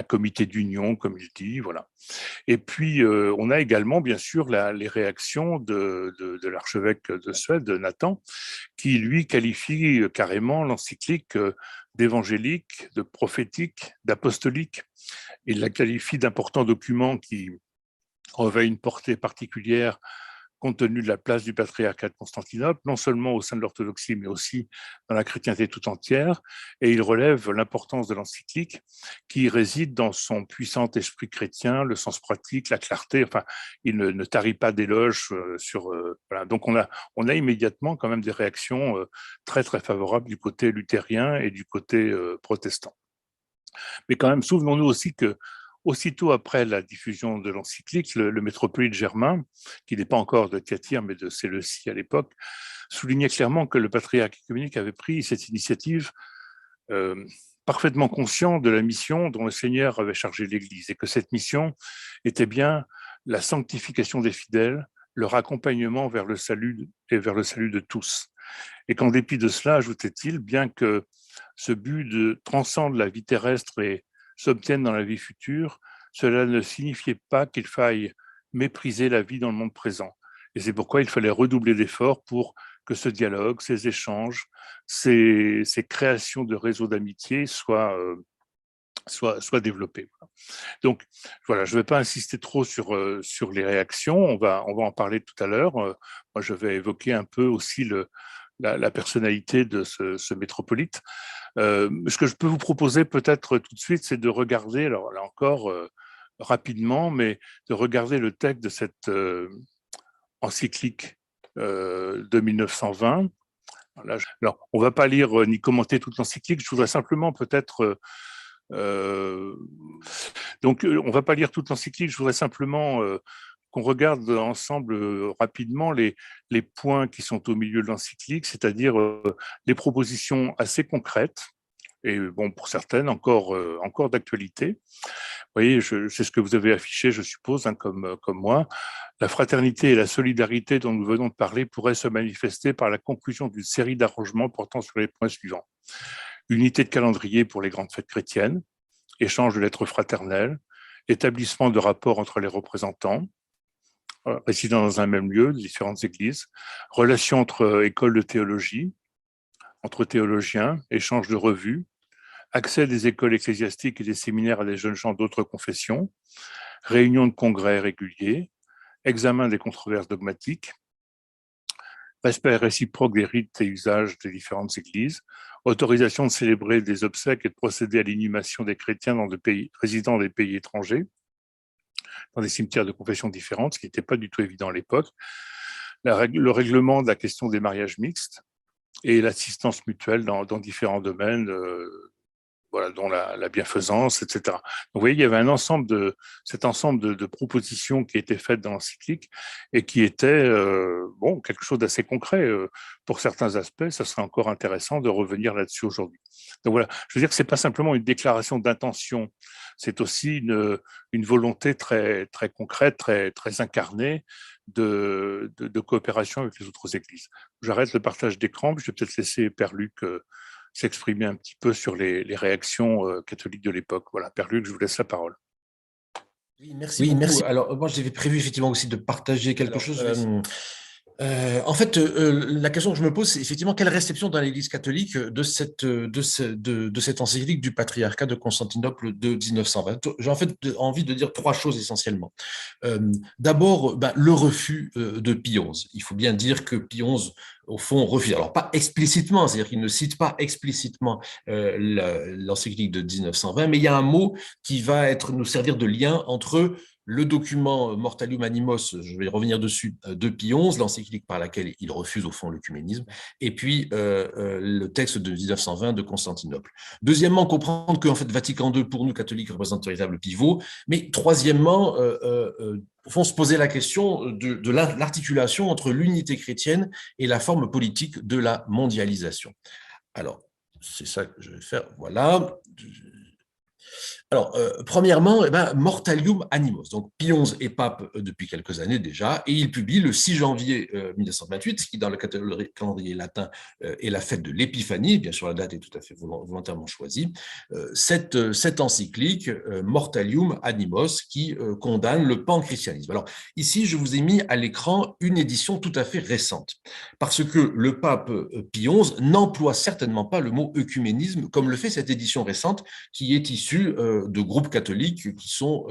comité d'union, comme il dit, voilà. Et puis, on a également, bien sûr, les réactions de l'archevêque de Suède, Nathan, qui, lui, qualifie carrément l'encyclique d'évangélique, de prophétique, d'apostolique. Il la qualifie d'important document qui revêt une portée particulière compte tenu de la place du patriarcat de Constantinople, non seulement au sein de l'orthodoxie, mais aussi dans la chrétienté tout entière. Et il relève l'importance de l'encyclique qui réside dans son puissant esprit chrétien, le sens pratique, la clarté. Enfin, il ne tarit pas d'éloges sur. Voilà. Donc, on a immédiatement quand même des réactions très, très favorables du côté luthérien et du côté protestant. Mais quand même, souvenons-nous aussi que aussitôt après la diffusion de l'encyclique, le métropolite Germain, qui n'est pas encore de Thyatire, mais de Séleucie à l'époque, soulignait clairement que le patriarche œcuménique avait pris cette initiative parfaitement conscient de la mission dont le Seigneur avait chargé l'Église, et que cette mission était bien la sanctification des fidèles, leur accompagnement vers le salut et vers le salut de tous. Et qu'en dépit de cela, ajoutait-il, bien que ce but transcende la vie terrestre et s'obtienne dans la vie future, cela ne signifiait pas qu'il faille mépriser la vie dans le monde présent. Et c'est pourquoi il fallait redoubler d'efforts pour que ce dialogue, ces échanges, ces créations de réseaux d'amitié soient développés. Donc voilà, je ne vais pas insister trop sur les réactions, on va en parler tout à l'heure. Moi, je vais évoquer un peu aussi la personnalité de ce métropolite. Ce que je peux vous proposer peut-être tout de suite, c'est de regarder, alors là encore rapidement, mais de regarder le texte de cette encyclique de 1920. Alors, on ne va pas lire ni commenter toute l'encyclique, je voudrais simplement peut-être... donc, on ne va pas lire toute l'encyclique, je voudrais simplement qu'on regarde ensemble rapidement les points qui sont au milieu de l'encyclique, c'est-à-dire les propositions assez concrètes, et bon, pour certaines, encore d'actualité. Vous voyez, c'est ce que vous avez affiché, je suppose, hein, comme moi. La fraternité et la solidarité dont nous venons de parler pourraient se manifester par la conclusion d'une série d'arrangements portant sur les points suivants. Unité de calendrier pour les grandes fêtes chrétiennes, échange de lettres fraternelles, établissement de rapports entre les représentants, résidant dans un même lieu, de différentes églises, relations entre écoles de théologie, entre théologiens, échange de revues, accès des écoles ecclésiastiques et des séminaires à des jeunes gens d'autres confessions, réunions de congrès réguliers, examen des controverses dogmatiques, respect réciproque des rites et usages des différentes églises, autorisation de célébrer des obsèques et de procéder à l'inhumation des chrétiens résidant dans des pays étrangers, dans des cimetières de confessions différentes, ce qui n'était pas du tout évident à l'époque, le règlement de la question des mariages mixtes et l'assistance mutuelle dans différents domaines, voilà, dont la bienfaisance, etc. Donc, vous voyez, il y avait cet ensemble de propositions qui étaient faites dans l'encyclique et qui étaient bon, quelque chose d'assez concret. Pour certains aspects, ça serait encore intéressant de revenir là-dessus aujourd'hui. Donc voilà, je veux dire que ce n'est pas simplement une déclaration d'intention, c'est aussi une volonté très, très concrète, très, très incarnée de coopération avec les autres églises. J'arrête le partage d'écran, puis je vais peut-être laisser Père Luc s'exprimer un petit peu sur les réactions catholiques de l'époque. Voilà, Père Luc, je vous laisse la parole. Oui, merci beaucoup. Alors, moi, j'avais prévu effectivement aussi de partager quelque chose. En fait, la question que je me pose, c'est effectivement quelle réception dans l'Église catholique de cette encyclique du patriarcat de Constantinople de 1920. J'ai en fait envie de dire trois choses essentiellement. D'abord, le refus de Pie XI. Il faut bien dire que Pie XI, au fond, refuse. Alors, pas explicitement, c'est-à-dire qu'il ne cite pas explicitement l'encyclique de 1920, mais il y a un mot qui va nous servir de lien entre le document Mortalium Animos, je vais revenir dessus, de Pie XI, l'encyclique par laquelle il refuse au fond l'œcuménisme, et puis le texte de 1920 de Constantinople. Deuxièmement, comprendre qu'en fait, Vatican II, pour nous catholiques, représente un véritable pivot, mais troisièmement, au fond, se poser la question de l'articulation entre l'unité chrétienne et la forme politique de la mondialisation. Alors, c'est ça que je vais faire, voilà. Alors, premièrement, Mortalium Animos. Donc, Pie XI est pape depuis quelques années déjà, et il publie le 6 janvier 1928, ce qui, dans le calendrier latin, est la fête de l'Épiphanie. Bien sûr, la date est tout à fait volontairement choisie. Cette encyclique, Mortalium Animos, qui condamne le panchristianisme. Alors, ici, je vous ai mis à l'écran une édition tout à fait récente, parce que le pape Pie XI n'emploie certainement pas le mot œcuménisme, comme le fait cette édition récente, qui est issue de groupes catholiques qui sont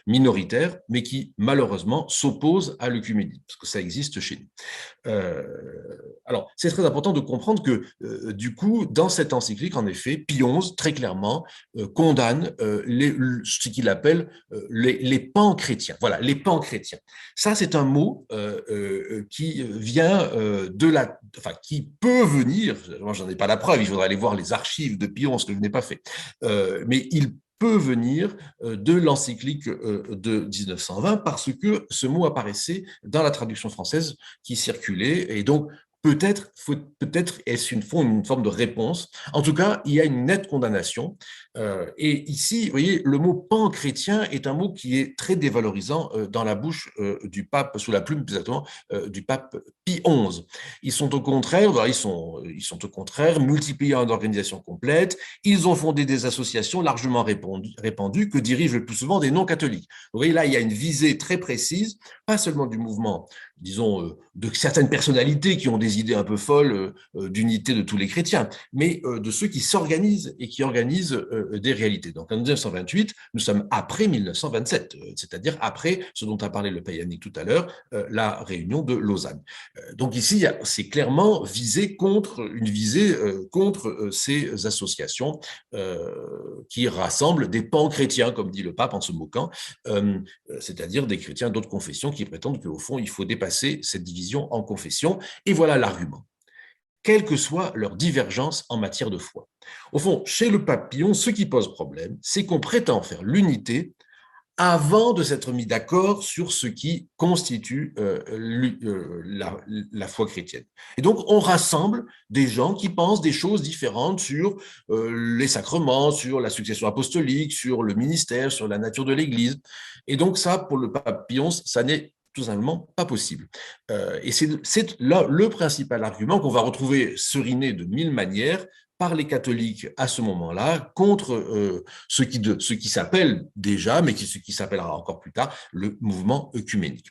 minoritaires, mais qui malheureusement s'opposent à l'œcuménisme, parce que ça existe chez nous. Alors, c'est très important de comprendre que, du coup, dans cette encyclique, en effet, Pie XI, très clairement, condamne ce qu'il appelle les pans chrétiens. Voilà, les pans chrétiens. Ça, c'est un mot qui vient qui peut venir, moi, j'en ai pas la preuve, il faudrait aller voir les archives de Pie XI, que je n'ai pas fait, mais il peut venir de l'encyclique de 1920 parce que ce mot apparaissait dans la traduction française qui circulait, et donc peut-être est-ce une forme de réponse. En tout cas, il y a une nette condamnation. Et ici, vous voyez, le mot pan-chrétien est un mot qui est très dévalorisant dans la bouche du pape, sous la plume exactement, du pape Pie XI. Ils sont au contraire, ils sont au contraire multipliant d'organisations complètes. Ils ont fondé des associations largement répandues que dirigent le plus souvent des non-catholiques. Vous voyez, là, il y a une visée très précise, pas seulement du mouvement, disons, de certaines personnalités qui ont des idées un peu folles d'unité de tous les chrétiens, mais de ceux qui s'organisent et qui organisent des réalités. Donc, en 1928, nous sommes après 1927, c'est-à-dire après ce dont a parlé le Père Yannick tout à l'heure, la réunion de Lausanne. Donc ici, c'est clairement contre ces associations qui rassemblent des pans chrétiens, comme dit le pape en se moquant, c'est-à-dire des chrétiens d'autres confessions qui prétendent qu'au fond, il faut dépasser cette division en confessions. Et voilà l'argument. Quelle que soit leur divergence en matière de foi. Au fond, chez le pape Pie XI, ce qui pose problème, c'est qu'on prétend faire l'unité avant de s'être mis d'accord sur ce qui constitue la foi chrétienne. Et donc, on rassemble des gens qui pensent des choses différentes sur les sacrements, sur la succession apostolique, sur le ministère, sur la nature de l'Église. Et donc, ça, pour le pape Pie XI, ça n'est tout simplement pas possible. Et c'est là le principal argument qu'on va retrouver seriné de mille manières par les catholiques à ce moment-là contre ce qui s'appelle déjà, mais ce qui s'appellera encore plus tard, le mouvement œcuménique.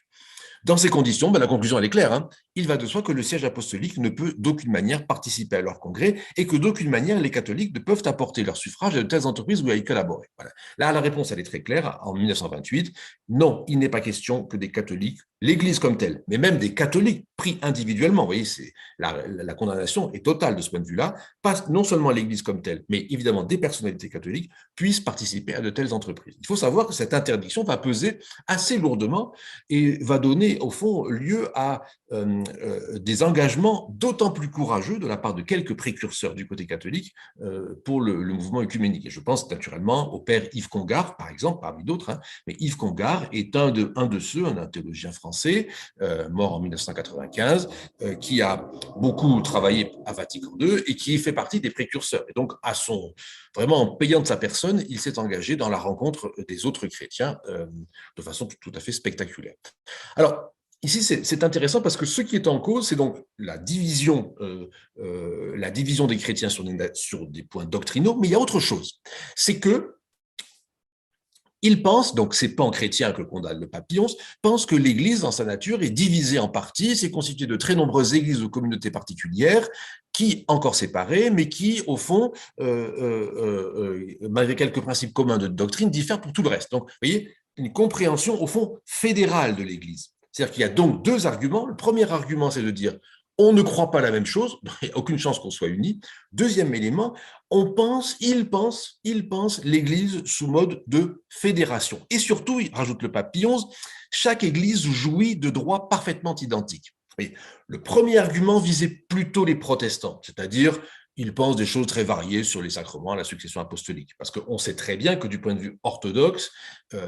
Dans ces conditions, la conclusion elle est claire. Hein. Il va de soi que le siège apostolique ne peut d'aucune manière participer à leur congrès et que d'aucune manière les catholiques ne peuvent apporter leur suffrage à de telles entreprises où y collaborer. Voilà. Là, la réponse elle est très claire. En 1928, non, il n'est pas question que des catholiques, l'Église comme telle, mais même des catholiques pris individuellement, vous voyez, la condamnation est totale de ce point de vue-là, pas non seulement l'Église comme telle, mais évidemment des personnalités catholiques puissent participer à de telles entreprises. Il faut savoir que cette interdiction va peser assez lourdement et va donner au fond lieu à des engagements d'autant plus courageux de la part de quelques précurseurs du côté catholique pour le mouvement œcuménique. Et je pense naturellement au père Yves Congar, par exemple, parmi d'autres, hein, mais Yves Congar est un de ceux, un théologien français, mort en 1995, qui a beaucoup travaillé à Vatican II et qui fait partie des précurseurs. Et donc, vraiment en payant de sa personne, il s'est engagé dans la rencontre des autres chrétiens de façon tout à fait spectaculaire. Alors, ici, c'est intéressant parce que ce qui est en cause, c'est donc la division des chrétiens sur des points doctrinaux, mais il y a autre chose. C'est que ils pensent, donc ces pans chrétiens que condamne le pape Pie XI, pensent que l'Église, dans sa nature, est divisée en parties, c'est constitué de très nombreuses églises ou communautés particulières, qui, encore séparées, mais qui, au fond, malgré quelques principes communs de doctrine, diffèrent pour tout le reste. Donc, vous voyez, une compréhension, au fond, fédérale de l'Église. C'est-à-dire qu'il y a donc deux arguments. Le premier argument, c'est de dire on ne croit pas la même chose, il n'y a aucune chance qu'on soit unis. Deuxième élément, ils pensent l'Église sous mode de fédération. Et surtout, il rajoute le pape Pie XI, chaque Église jouit de droits parfaitement identiques. Oui. Le premier argument visait plutôt les protestants, c'est-à-dire ils pensent des choses très variées sur les sacrements, la succession apostolique. Parce qu'on sait très bien que du point de vue orthodoxe,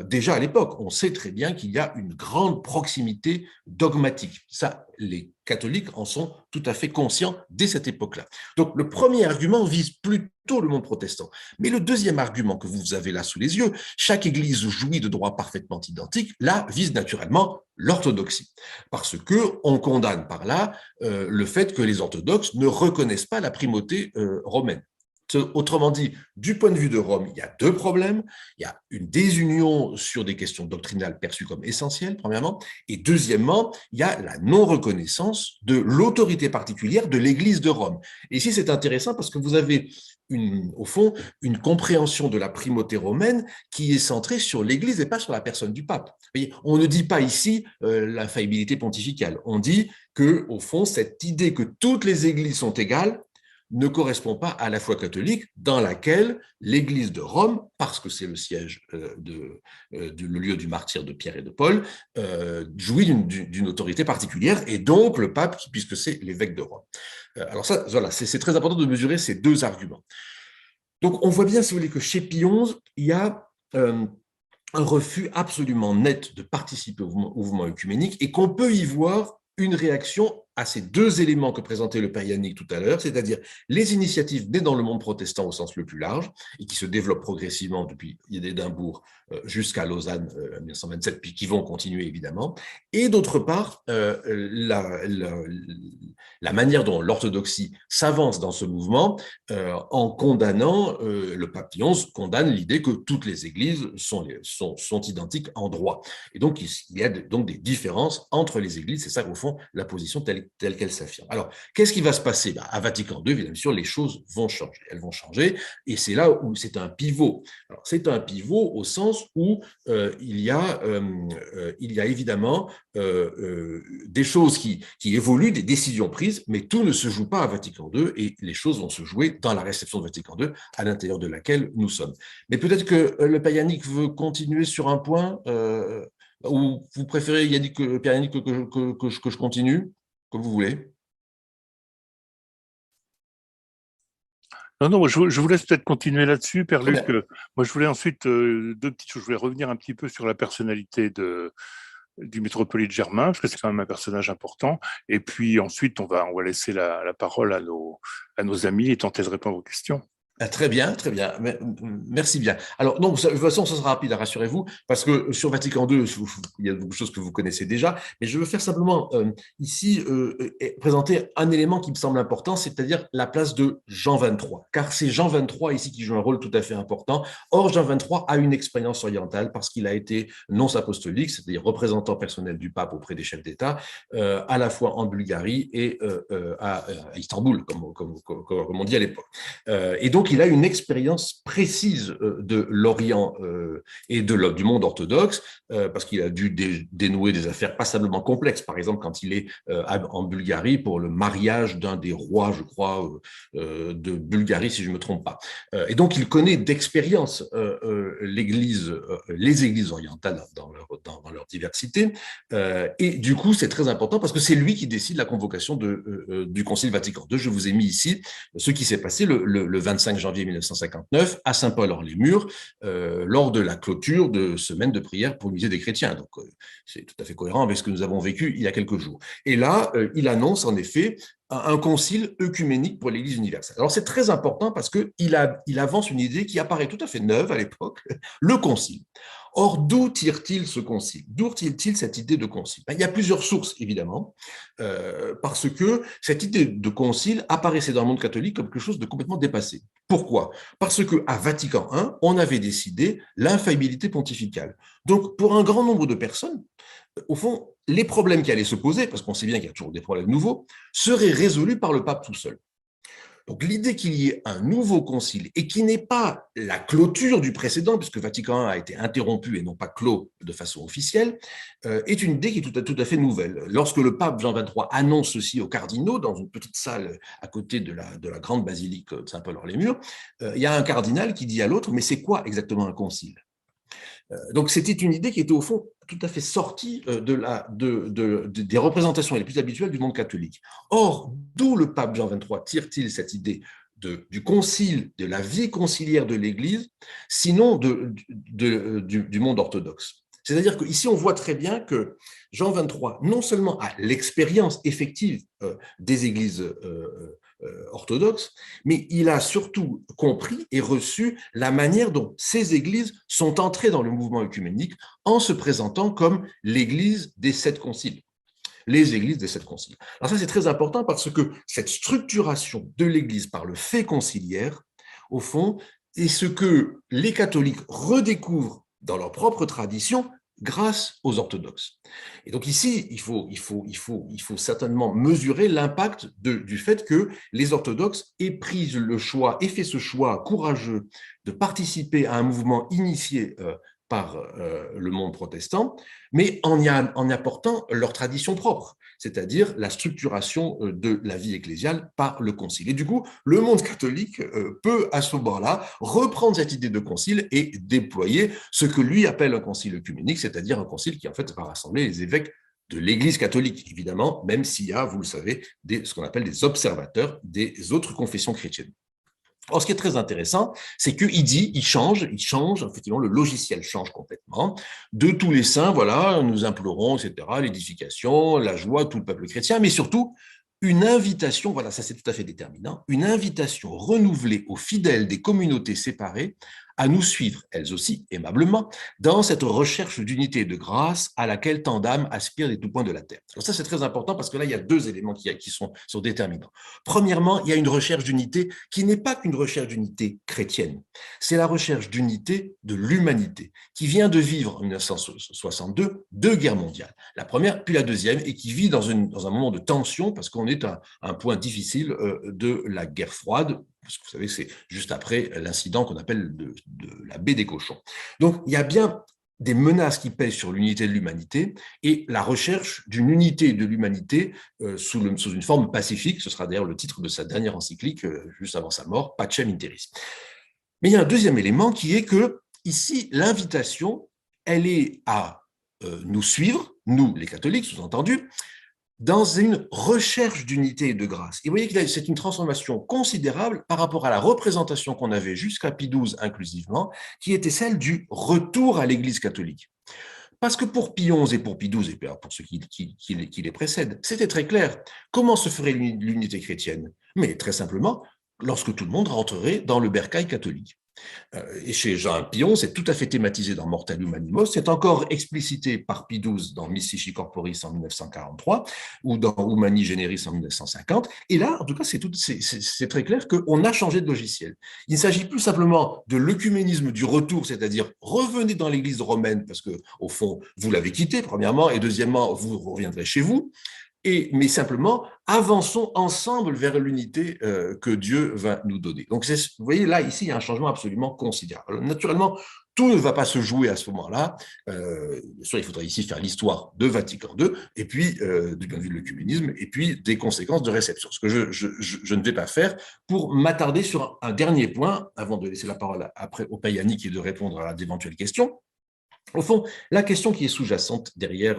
déjà à l'époque, on sait très bien qu'il y a une grande proximité dogmatique. Ça, les catholiques en sont tout à fait conscients dès cette époque-là. Donc, le premier argument vise plutôt le monde protestant. Mais le deuxième argument que vous avez là sous les yeux, chaque église jouit de droits parfaitement identiques, là, vise naturellement l'orthodoxie. Parce qu'on condamne par là le fait que les orthodoxes ne reconnaissent pas la primauté romaine. Autrement dit, du point de vue de Rome, il y a deux problèmes. Il y a une désunion sur des questions doctrinales perçues comme essentielles, premièrement, et deuxièmement, il y a la non-reconnaissance de l'autorité particulière de l'Église de Rome. Et ici, c'est intéressant parce que vous avez au fond, une compréhension de la primauté romaine qui est centrée sur l'Église et pas sur la personne du pape. Vous voyez, on ne dit pas ici l'infaillibilité pontificale. On dit que, au fond, cette idée que toutes les églises sont égales ne correspond pas à la foi catholique, dans laquelle l'Église de Rome, parce que c'est le siège le lieu du martyre de Pierre et de Paul, jouit d'une autorité particulière, et donc le pape, puisque c'est l'évêque de Rome. Alors ça, voilà, c'est très important de mesurer ces deux arguments. Donc on voit bien, si vous voulez, que chez Pie XI, il y a un refus absolument net de participer au mouvement œcuménique, et qu'on peut y voir une réaction à ces deux éléments que présentait le père Yannick tout à l'heure, c'est-à-dire les initiatives nées dans le monde protestant au sens le plus large et qui se développent progressivement depuis Édimbourg jusqu'à Lausanne en 1927, puis qui vont continuer évidemment, et d'autre part la manière dont l'orthodoxie s'avance dans ce mouvement en condamnant, le pape Pie XI condamne l'idée que toutes les églises sont identiques en droit. Et donc, il y a donc des différences entre les églises, c'est ça, au fond, la position telle qu'elle s'affirme. Alors, qu'est-ce qui va se passer? À Vatican II, bien sûr, les choses vont changer. Elles vont changer, et c'est là où c'est un pivot. Alors, c'est un pivot au sens où il y a évidemment des choses qui évoluent, des décisions prises, mais tout ne se joue pas à Vatican II, et les choses vont se jouer dans la réception de Vatican II, à l'intérieur de laquelle nous sommes. Mais peut-être que le père Yannick veut continuer sur un point, ou vous préférez, Père Yannick, que je continue, comme vous voulez. Non, je vous laisse peut-être continuer là-dessus, Père Luc. Moi, je voulais ensuite, deux petites choses. Je voulais revenir un petit peu sur la personnalité du métropolite Germain, parce que c'est quand même un personnage important. Et puis ensuite, on va laisser la parole à nos amis et tenter de répondre aux questions. Très bien, très bien. Merci bien. Alors, non, de toute façon, ce sera rapide, rassurez-vous, parce que sur Vatican II, il y a beaucoup de choses que vous connaissez déjà, mais je veux faire simplement ici présenter un élément qui me semble important, c'est-à-dire la place de Jean XXIII, car c'est Jean XXIII ici qui joue un rôle tout à fait important. Or, Jean XXIII a une expérience orientale parce qu'il a été nonce apostolique, c'est-à-dire représentant personnel du pape auprès des chefs d'État, à la fois en Bulgarie et à Istanbul, comme on dit à l'époque. Et donc, il a une expérience précise de l'Orient et du monde orthodoxe, parce qu'il a dû dénouer des affaires passablement complexes. Par exemple, quand il est en Bulgarie pour le mariage d'un des rois, je crois, de Bulgarie, si je ne me trompe pas. Et donc, il connaît d'expérience les églises orientales dans leur diversité. Et du coup, c'est très important parce que c'est lui qui décide la convocation du Concile Vatican II. Je vous ai mis ici ce qui s'est passé le 25 janvier 1959 à Saint-Paul-hors-les-Murs lors de la clôture de semaine de prière pour l'unité des chrétiens. Donc, c'est tout à fait cohérent avec ce que nous avons vécu il y a quelques jours. Et là, il annonce en effet un concile œcuménique pour l'Église universelle. Alors, c'est très important parce qu'il avance une idée qui apparaît tout à fait neuve à l'époque, le concile. Or, d'où tire-t-il ce concile? D'où tire-t-il cette idée de concile? Il y a plusieurs sources, évidemment, parce que cette idée de concile apparaissait dans le monde catholique comme quelque chose de complètement dépassé. Pourquoi? Parce qu'à Vatican I, on avait décidé l'infaillibilité pontificale. Donc, pour un grand nombre de personnes, au fond, les problèmes qui allaient se poser, parce qu'on sait bien qu'il y a toujours des problèmes nouveaux, seraient résolus par le pape tout seul. Donc l'idée qu'il y ait un nouveau concile et qui n'est pas la clôture du précédent, puisque Vatican I a été interrompu et non pas clos de façon officielle, est une idée qui est tout à fait nouvelle. Lorsque le pape Jean XXIII annonce ceci aux cardinaux dans une petite salle à côté de la grande basilique de Saint-Paul-hors-les-Murs, il y a un cardinal qui dit à l'autre « mais c'est quoi exactement un concile ?» Donc, c'était une idée qui était au fond tout à fait sortie des représentations les plus habituelles du monde catholique. Or, d'où le pape Jean XXIII tire-t-il cette idée du concile, de la vie conciliaire de l'Église, sinon du monde orthodoxe? C'est-à-dire qu'ici, on voit très bien que Jean XXIII, non seulement a l'expérience effective des églises orthodoxe, mais il a surtout compris et reçu la manière dont ces églises sont entrées dans le mouvement œcuménique en se présentant comme l'église des 7 conciles. Les églises des 7 conciles. Alors ça, c'est très important parce que cette structuration de l'église par le fait conciliaire, au fond, est ce que les catholiques redécouvrent dans leur propre tradition grâce aux orthodoxes. Et donc ici, il faut certainement mesurer l'impact du fait que les orthodoxes aient pris le choix, aient fait ce choix courageux de participer à un mouvement initié par le monde protestant, mais en y apportant leur tradition propre, c'est-à-dire la structuration de la vie ecclésiale par le concile. Et du coup, le monde catholique peut, à ce moment-là, reprendre cette idée de concile et déployer ce que lui appelle un concile œcuménique, c'est-à-dire un concile qui, en fait, va rassembler les évêques de l'Église catholique, évidemment, même s'il y a, vous le savez, ce qu'on appelle des observateurs des autres confessions chrétiennes. Alors, ce qui est très intéressant, c'est il change, effectivement, le logiciel change complètement. De tous les saints, voilà, nous implorons, etc., l'édification, la joie, tout le peuple chrétien, mais surtout, une invitation, voilà, ça c'est tout à fait déterminant, une invitation renouvelée aux fidèles des communautés séparées à nous suivre, elles aussi, aimablement, dans cette recherche d'unité et de grâce à laquelle tant d'âmes aspirent des tout points de la terre. Alors ça, c'est très important parce que là, il y a deux éléments qui sont déterminants. Premièrement, il y a une recherche d'unité qui n'est pas qu'une recherche d'unité chrétienne. C'est la recherche d'unité de l'humanité qui vient de vivre en 1962 deux guerres mondiales. La première, puis la deuxième, et qui vit dans un moment de tension parce qu'on est à un point difficile de la guerre froide, parce que vous savez, c'est juste après l'incident qu'on appelle de la baie des cochons. Donc, il y a bien des menaces qui pèsent sur l'unité de l'humanité et la recherche d'une unité de l'humanité sous une forme pacifique. Ce sera d'ailleurs le titre de sa dernière encyclique, juste avant sa mort, Pacem in Terris. Mais il y a un deuxième élément qui est que, ici, l'invitation, elle est à nous suivre, nous, les catholiques, sous-entendu, dans une recherche d'unité et de grâce. Et vous voyez que c'est une transformation considérable par rapport à la représentation qu'on avait jusqu'à Pie XII inclusivement, qui était celle du retour à l'Église catholique. Parce que pour Pie XI et pour Pie XII, et pour ceux qui les précèdent, c'était très clair. Comment se ferait l'unité chrétienne? Mais très simplement, lorsque tout le monde rentrerait dans le bercail catholique. Et chez Jean Pion, c'est tout à fait thématisé dans Mortalium Animos, c'est encore explicité par Pie XII dans Mystici Corporis en 1943 ou dans Humani Generis en 1950. Et là, en tout cas, c'est très clair qu'on a changé de logiciel. Il ne s'agit plus simplement de l'œcuménisme du retour, c'est-à-dire revenez dans l'Église romaine parce que, au fond, vous l'avez quitté, premièrement, et deuxièmement, vous reviendrez chez vous. Mais simplement, avançons ensemble vers l'unité que Dieu va nous donner. Donc, vous voyez, là, ici, il y a un changement absolument considérable. Alors, naturellement, tout ne va pas se jouer à ce moment-là. Bien sûr, il faudrait ici faire l'histoire de Vatican II, et puis, du point de vue de l'œcuménisme, et puis des conséquences de réception. Ce que je ne vais pas faire pour m'attarder sur un dernier point, avant de laisser la parole après au Payani et de répondre à d'éventuelles questions. Au fond, la question qui est sous-jacente derrière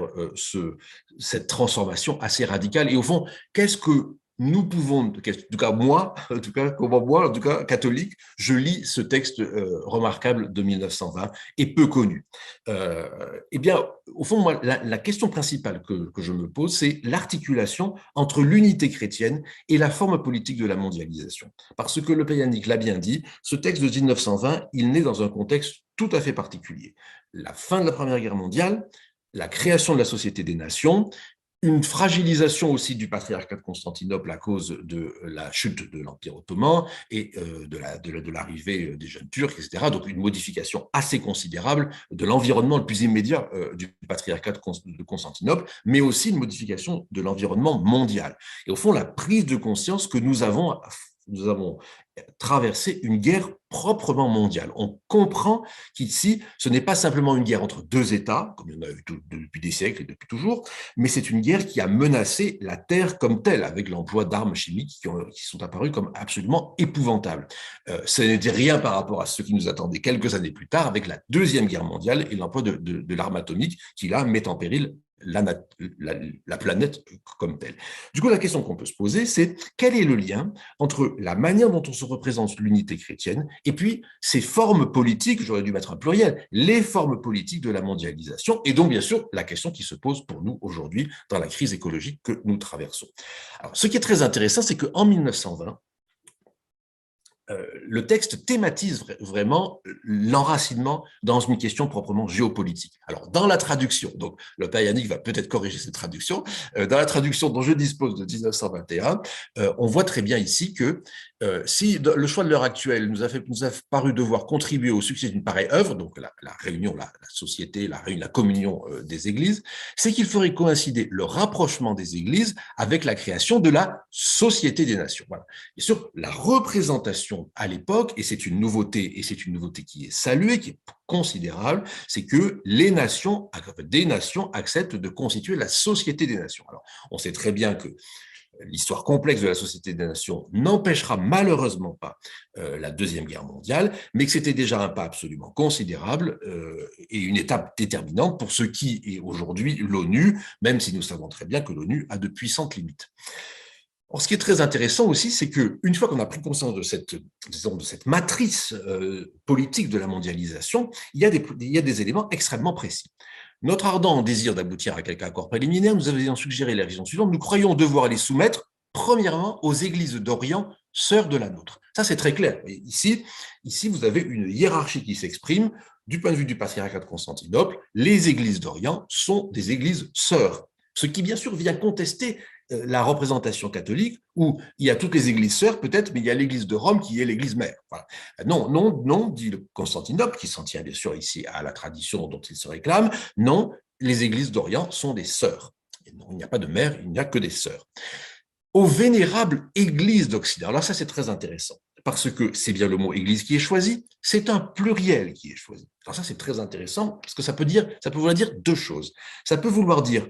cette transformation assez radicale, et au fond, qu'est-ce que nous pouvons, en tout cas moi, en tout cas comment moi, en tout cas catholique, je lis ce texte remarquable de 1920 et peu connu. Eh bien, au fond, moi, la question principale que je me pose, c'est l'articulation entre l'unité chrétienne et la forme politique de la mondialisation. Parce que le Payanic l'a bien dit, ce texte de 1920, il naît dans un contexte tout à fait particulier. La fin de la Première Guerre mondiale, la création de la Société des Nations, une fragilisation aussi du patriarcat de Constantinople à cause de la chute de l'Empire ottoman et de l'arrivée des jeunes Turcs, etc. Donc une modification assez considérable de l'environnement le plus immédiat du patriarcat de Constantinople, mais aussi une modification de l'environnement mondial. Et au fond, la prise de conscience que nous avons traversé une guerre proprement mondiale. On comprend qu'ici, ce n'est pas simplement une guerre entre deux États, comme il y en a eu depuis des siècles et depuis toujours, mais c'est une guerre qui a menacé la Terre comme telle, avec l'emploi d'armes chimiques qui sont apparues comme absolument épouvantables. Ce n'était rien par rapport à ce qui nous attendait quelques années plus tard, avec la Deuxième Guerre mondiale et l'emploi de l'arme atomique, qui là met en péril la planète comme telle. Du coup, la question qu'on peut se poser, c'est quel est le lien entre la manière dont on se représente l'unité chrétienne et puis ces formes politiques, j'aurais dû mettre un pluriel, les formes politiques de la mondialisation, et donc bien sûr la question qui se pose pour nous aujourd'hui dans la crise écologique que nous traversons. Alors, ce qui est très intéressant, c'est qu'en 1920, le texte thématise vraiment l'enracinement dans une question proprement géopolitique. Alors, dans la traduction, donc le père Yannick va peut-être corriger cette traduction, dans la traduction dont je dispose de 1921, on voit très bien ici que si le choix de l'heure actuelle nous a paru devoir contribuer au succès d'une pareille œuvre, donc la réunion, la société, la communion des églises, c'est qu'il ferait coïncider le rapprochement des églises avec la création de la société des nations. Voilà. Bien sûr, la représentation à l'époque, et c'est une nouveauté qui est saluée, qui est considérable, c'est que des nations acceptent de constituer la société des nations. Alors, on sait très bien que l'histoire complexe de la Société des Nations n'empêchera malheureusement pas la Deuxième Guerre mondiale, mais que c'était déjà un pas absolument considérable et une étape déterminante pour ce qui est aujourd'hui l'ONU, même si nous savons très bien que l'ONU a de puissantes limites. Or, ce qui est très intéressant aussi, c'est qu'une fois qu'on a pris conscience de cette matrice politique de la mondialisation, il y a des éléments extrêmement précis. Notre ardent désir d'aboutir à quelques accords préliminaires nous avait suggéré la vision suivante. Nous croyons devoir les soumettre, premièrement, aux églises d'Orient, sœurs de la nôtre. Ça, c'est très clair. Et ici, vous avez une hiérarchie qui s'exprime. Du point de vue du patriarcat de Constantinople, les églises d'Orient sont des églises sœurs. Ce qui, bien sûr, vient contester la représentation catholique, où il y a toutes les églises sœurs, peut-être, mais il y a l'église de Rome qui est l'église mère. Voilà. Non, dit le Constantinople, qui s'en tient bien sûr ici à la tradition dont il se réclame, non, les églises d'Orient sont des sœurs. Et non, il n'y a pas de mère, il n'y a que des sœurs. Aux vénérables églises d'Occident, alors ça c'est très intéressant, parce que c'est bien le mot église qui est choisi, c'est un pluriel qui est choisi. Alors ça c'est très intéressant, parce que ça peut vouloir dire deux choses. Ça peut vouloir dire,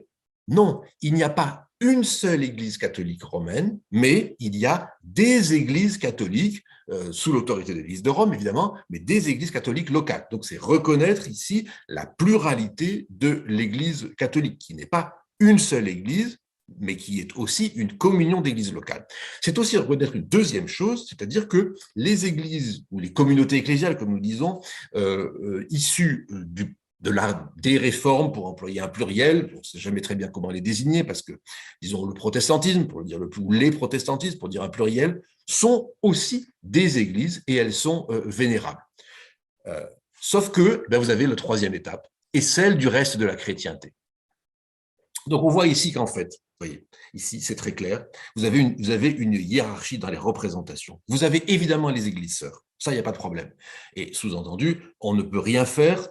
non, il n'y a pas une seule église catholique romaine, mais il y a des églises catholiques, sous l'autorité de l'église de Rome, évidemment, mais des églises catholiques locales. Donc, c'est reconnaître ici la pluralité de l'église catholique, qui n'est pas une seule église, mais qui est aussi une communion d'églises locales. C'est aussi reconnaître une deuxième chose, c'est-à-dire que les églises, ou les communautés ecclésiales, comme nous disons, issues des réformes, pour employer un pluriel, on ne sait jamais très bien comment les désigner, parce que, disons, le protestantisme, pour dire ou les protestantismes, pour dire un pluriel, sont aussi des églises et elles sont vénérables. Sauf que vous avez la troisième étape, et celle du reste de la chrétienté. Donc, on voit ici qu'en fait, vous voyez, ici, c'est très clair, vous avez une hiérarchie dans les représentations. Vous avez évidemment les églises sœurs, ça, il n'y a pas de problème. Et sous-entendu, on ne peut rien faire,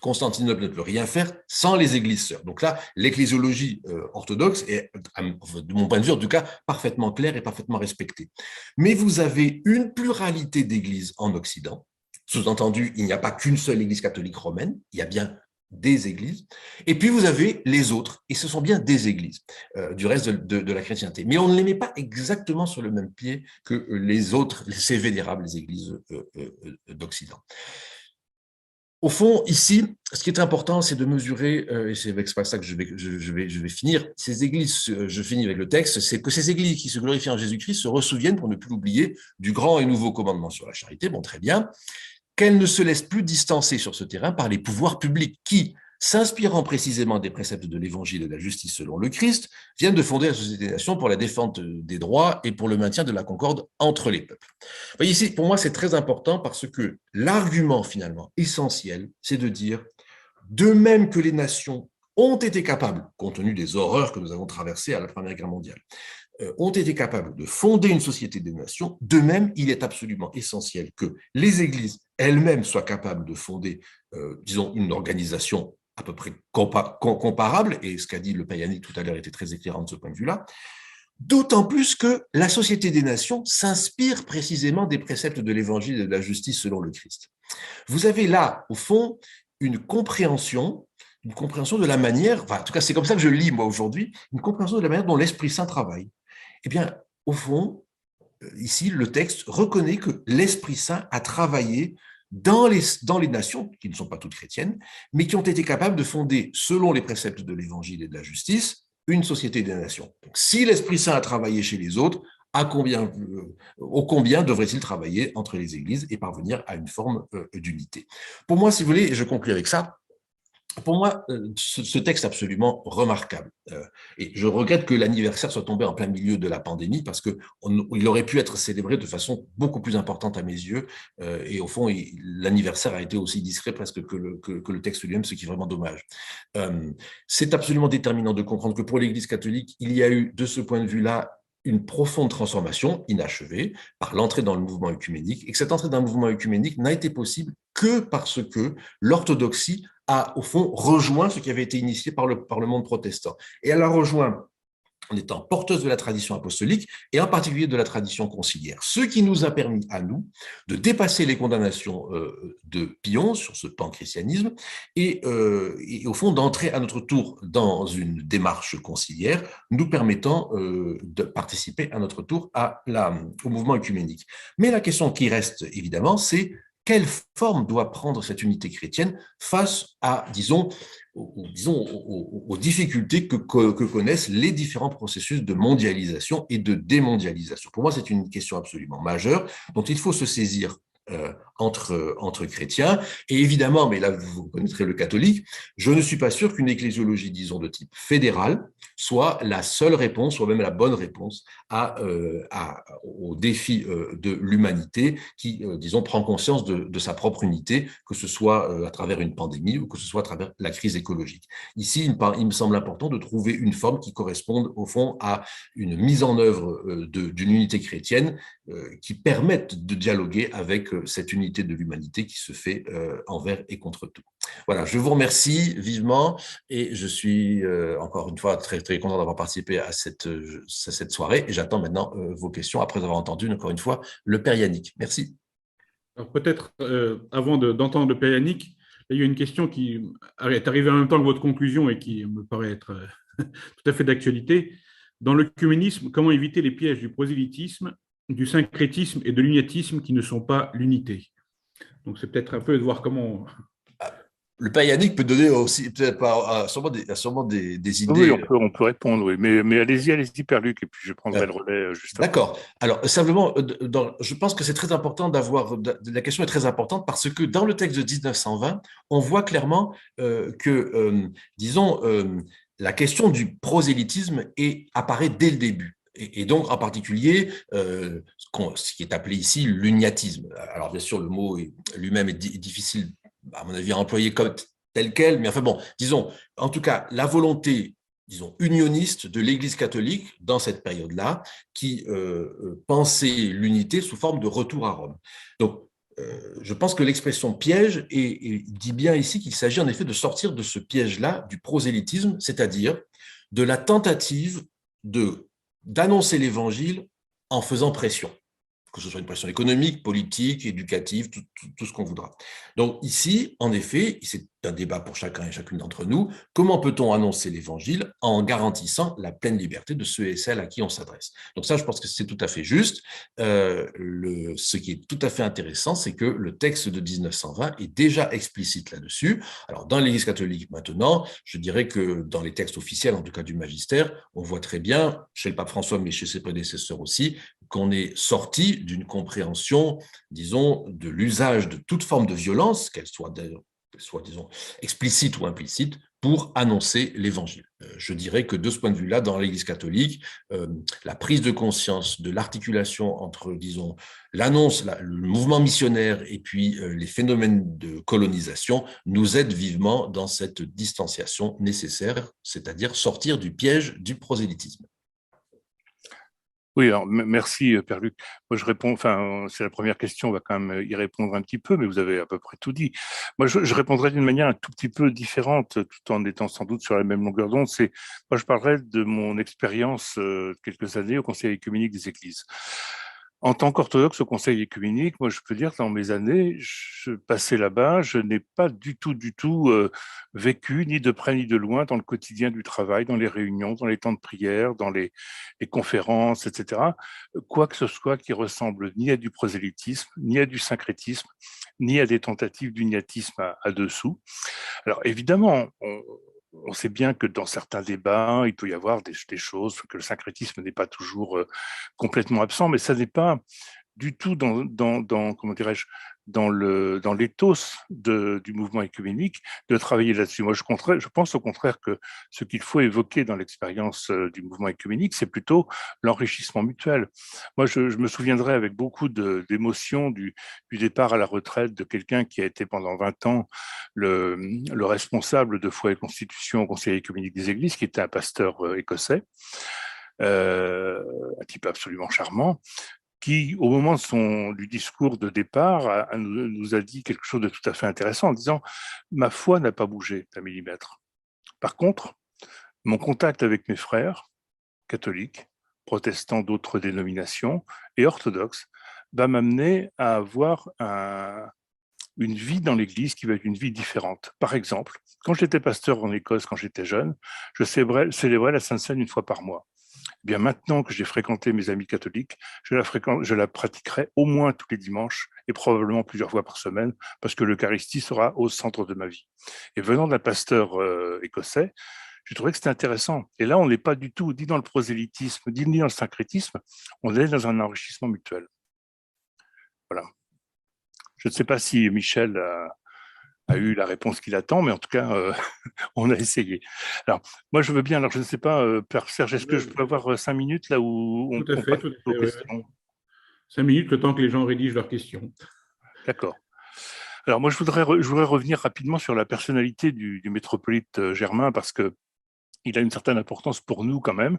Constantinople ne peut rien faire sans les églises sœurs. Donc là, l'ecclésiologie orthodoxe est, de mon point de vue en tout cas, parfaitement claire et parfaitement respectée. Mais vous avez une pluralité d'églises en Occident. Sous-entendu, il n'y a pas qu'une seule église catholique romaine, il y a bien des églises. Et puis vous avez les autres, et ce sont bien des églises du reste de la chrétienté. Mais on ne les met pas exactement sur le même pied que les autres, ces vénérables églises d'Occident. Au fond, ici, ce qui est important, c'est de mesurer, et c'est avec ça que je vais finir, ces églises, je finis avec le texte, c'est que ces églises qui se glorifient en Jésus-Christ se ressouviennent, pour ne plus l'oublier, du grand et nouveau commandement sur la charité, bon, très bien, qu'elles ne se laissent plus distancer sur ce terrain par les pouvoirs publics qui, s'inspirant précisément des préceptes de l'Évangile et de la justice selon le Christ, viennent de fonder la Société des Nations pour la défense des droits et pour le maintien de la concorde entre les peuples. Vous voyez ici, pour moi, c'est très important parce que l'argument finalement essentiel, c'est de dire, de même que les nations ont été capables, compte tenu des horreurs que nous avons traversées à la Première Guerre mondiale, ont été capables de fonder une société des nations, de même, il est absolument essentiel que les églises elles-mêmes soient capables de fonder, disons, une organisation à peu près comparable, et ce qu'a dit le père Yannick tout à l'heure était très éclairant de ce point de vue-là, d'autant plus que la Société des Nations s'inspire précisément des préceptes de l'Évangile et de la justice selon le Christ. Vous avez là, au fond, une compréhension de la manière, enfin, en tout cas c'est comme ça que je lis moi aujourd'hui, une compréhension de la manière dont l'Esprit Saint travaille. Eh bien, au fond, ici, le texte reconnaît que l'Esprit Saint a travaillé dans les nations, qui ne sont pas toutes chrétiennes, mais qui ont été capables de fonder, selon les préceptes de l'Évangile et de la justice, une société des nations. Donc, si l'Esprit Saint a travaillé chez les autres, ô combien devrait-il travailler entre les églises et parvenir à une forme d'unité? Pour moi, si vous voulez, et je conclue avec ça, Pour moi, ce texte est absolument remarquable. Et je regrette que l'anniversaire soit tombé en plein milieu de la pandémie parce qu'il aurait pu être célébré de façon beaucoup plus importante à mes yeux. Et au fond, l'anniversaire a été aussi discret presque que le texte lui-même, ce qui est vraiment dommage. C'est absolument déterminant de comprendre que pour l'Église catholique, il y a eu, de ce point de vue-là, une profonde transformation inachevée par l'entrée dans le mouvement œcuménique, et que cette entrée dans le mouvement œcuménique n'a été possible que parce que l'orthodoxie a, au fond, rejoint ce qui avait été initié par le monde protestant. Et elle a rejoint en étant porteuse de la tradition apostolique et en particulier de la tradition conciliaire. Ce qui nous a permis à nous de dépasser les condamnations de Pion sur ce panchristianisme et au fond d'entrer à notre tour dans une démarche conciliaire, nous permettant de participer à notre tour au mouvement œcuménique. Mais la question qui reste évidemment, c'est quelle forme doit prendre cette unité chrétienne face à, disons, aux difficultés que connaissent les différents processus de mondialisation et de démondialisation. Pour moi, c'est une question absolument majeure dont il faut se saisir entre chrétiens. Et évidemment, mais là, vous connaîtrez le catholique, je ne suis pas sûr qu'une ecclésiologie, disons, de type fédéral soit la seule réponse, soit même la bonne réponse au défi de l'humanité qui, disons, prend conscience de sa propre unité, que ce soit à travers une pandémie ou que ce soit à travers la crise écologique. Ici, il me semble important de trouver une forme qui corresponde, au fond, à une mise en œuvre d'une unité chrétienne qui permette de dialoguer avec cette unité de l'humanité qui se fait envers et contre tout. Voilà, je vous remercie vivement et je suis encore une fois très, très content d'avoir participé à cette soirée et j'attends maintenant vos questions après avoir entendu encore une fois le Père Yannick. Merci. Alors peut-être, avant d'entendre le Père Yannick, il y a une question qui est arrivée en même temps que votre conclusion et qui me paraît être tout à fait d'actualité. Dans l'œcuménisme, comment éviter les pièges du prosélytisme, du syncrétisme et de l'uniatisme qui ne sont pas l'unité? Donc c'est peut-être un peu de voir comment… Le Père Yannick peut donner aussi, peut-être pas, sûrement des idées. Oui, on peut répondre, oui. Mais allez-y, Père Luc, et puis je prendrai le relais juste après. D'accord. Alors, simplement, je pense que c'est très important la question est très importante parce que dans le texte de 1920, on voit clairement disons, la question du prosélytisme apparaît dès le début. Et donc, en particulier, ce qui est appelé ici l'uniatisme. Alors, bien sûr, le mot lui-même est difficile, à mon avis, à employer comme tel quel, mais enfin bon, disons, en tout cas, la volonté, disons, unioniste de l'Église catholique dans cette période-là, qui pensait l'unité sous forme de retour à Rome. Donc, je pense que l'expression piège dit bien ici qu'il s'agit en effet de sortir de ce piège-là du prosélytisme, c'est-à-dire de la tentative d'annoncer l'Évangile en faisant pression, que ce soit une pression économique, politique, éducative, tout ce qu'on voudra. Donc ici, en effet, c'est un débat pour chacun et chacune d'entre nous, comment peut-on annoncer l'Évangile en garantissant la pleine liberté de ceux et celles à qui on s'adresse? Donc ça, je pense que c'est tout à fait juste. Ce qui est tout à fait intéressant, c'est que le texte de 1920 est déjà explicite là-dessus. Alors dans l'Église catholique maintenant, je dirais que dans les textes officiels, en tout cas du magistère, on voit très bien, chez le pape François, mais chez ses prédécesseurs aussi, qu'on est sorti d'une compréhension, disons, de l'usage de toute forme de violence, qu'elle soit, disons, explicite ou implicite, pour annoncer l'Évangile. Je dirais que de ce point de vue-là, dans l'Église catholique, la prise de conscience de l'articulation entre, disons, l'annonce, le mouvement missionnaire et puis les phénomènes de colonisation nous aide vivement dans cette distanciation nécessaire, c'est-à-dire sortir du piège du prosélytisme. Oui, alors merci Père Luc. Moi je réponds, enfin c'est la première question, on va quand même y répondre un petit peu, mais vous avez à peu près tout dit. Moi je répondrai d'une manière un tout petit peu différente, tout en étant sans doute sur la même longueur d'onde. Moi je parlerai de mon expérience quelques années au Conseil œcuménique des Églises. En tant qu'orthodoxe au Conseil œcuménique, moi je peux dire que dans mes années, je passais là-bas, je n'ai pas du tout vécu, ni de près ni de loin, dans le quotidien du travail, dans les réunions, dans les temps de prière, dans les conférences, etc., quoi que ce soit qui ressemble ni à du prosélytisme, ni à du syncrétisme, ni à des tentatives d'uniatisme à dessous. Alors évidemment, on sait bien que dans certains débats, il peut y avoir des choses, que le syncrétisme n'est pas toujours complètement absent, mais ça n'est pas du tout comment dirais-je, dans l'éthos du mouvement œcuménique de travailler là-dessus. Moi, je pense au contraire que ce qu'il faut évoquer dans l'expérience du mouvement œcuménique, c'est plutôt l'enrichissement mutuel. Moi, je me souviendrai avec beaucoup d'émotion du départ à la retraite de quelqu'un qui a été pendant 20 ans le responsable de Foi et Constitution au Conseil œcuménique des Églises, qui était un pasteur écossais, un type absolument charmant, qui, au moment du discours de départ, nous a dit quelque chose de tout à fait intéressant en disant « Ma foi n'a pas bougé d'un millimètre. Par contre, mon contact avec mes frères, catholiques, protestants d'autres dénominations et orthodoxes, va m'amener à avoir une vie dans l'Église qui va être une vie différente. Par exemple, quand j'étais pasteur en Écosse, quand j'étais jeune, je célébrais la Sainte Seine une fois par mois. Bien maintenant que j'ai fréquenté mes amis catholiques, je la pratiquerai au moins tous les dimanches et probablement plusieurs fois par semaine parce que l'Eucharistie sera au centre de ma vie. Et venant d'un pasteur écossais, j'ai trouvé que c'était intéressant. Et là, on n'est pas du tout ni dans le prosélytisme, ni dans le syncrétisme, on est dans un enrichissement mutuel. Voilà. Je ne sais pas si Michel a eu la réponse qu'il attend, mais en tout cas, on a essayé. Alors, moi, je veux bien, alors je ne sais pas, Père Serge, est-ce que je peux avoir 5 minutes là où on passe aux questions? 5 minutes, le temps que les gens rédigent leurs questions. D'accord. Alors, moi, je voudrais revenir rapidement sur la personnalité du métropolite Germain, parce que il a une certaine importance pour nous quand même,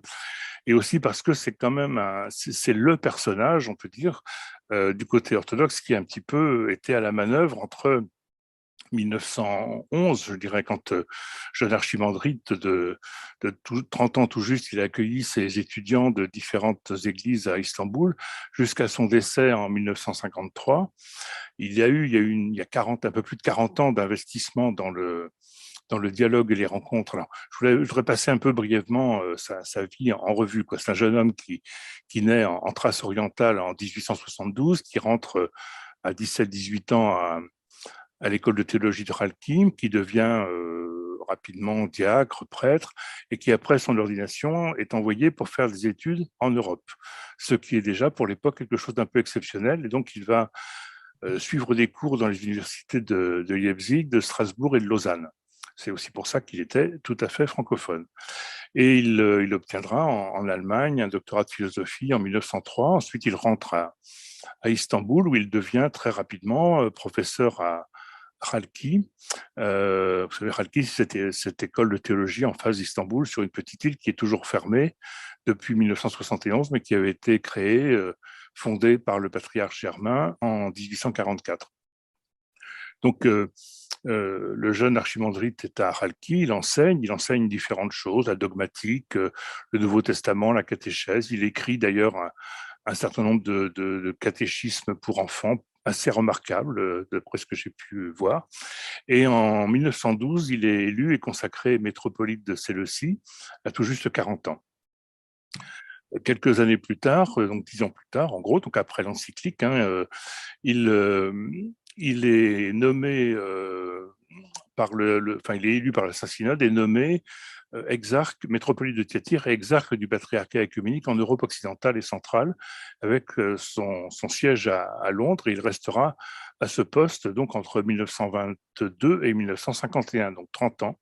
et aussi parce que c'est quand même c'est le personnage, on peut dire, du côté orthodoxe qui a un petit peu été à la manœuvre entre 1911, je dirais, quand jeune archimandrite de 30 ans tout juste, il a accueilli ses étudiants de différentes églises à Istanbul, jusqu'à son décès en 1953. Il y a un peu plus de 40 ans d'investissement dans le dialogue et les rencontres. Alors, je voudrais passer un peu brièvement sa vie en revue. C'est un jeune homme qui naît en Thrace orientale en 1872, qui rentre à 17-18 ans à l'école de théologie de Khalkhin, qui devient rapidement diacre, prêtre, et qui, après son ordination, est envoyé pour faire des études en Europe, ce qui est déjà pour l'époque quelque chose d'un peu exceptionnel. Et donc, il va suivre des cours dans les universités de Leipzig, de Strasbourg et de Lausanne. C'est aussi pour ça qu'il était tout à fait francophone. Et il obtiendra en Allemagne un doctorat de philosophie en 1903. Ensuite, il rentre à Istanbul, où il devient très rapidement professeur à Khalki. Vous savez, Khalki, c'était cette école de théologie en face d'Istanbul, sur une petite île qui est toujours fermée depuis 1971, mais qui avait été créée, fondée par le patriarche Germain en 1844. Donc, le jeune archimandrite est à Khalki, il enseigne différentes choses, la dogmatique, le Nouveau Testament, la catéchèse. Il écrit d'ailleurs un certain nombre de catéchismes pour enfants, assez remarquables, d'après ce que j'ai pu voir. Et en 1912, il est élu et consacré métropolite de Séleucie à tout juste 40 ans. Quelques années plus tard, donc 10 ans plus tard, en gros, donc après l'encyclique, il est nommé il est élu par le Saint-Synode et nommé exarque, métropolite de Thyatire et exarque du patriarcat œcuménique en Europe occidentale et centrale, avec son siège à Londres. Et il restera à ce poste donc entre 1922 et 1951, donc 30 ans.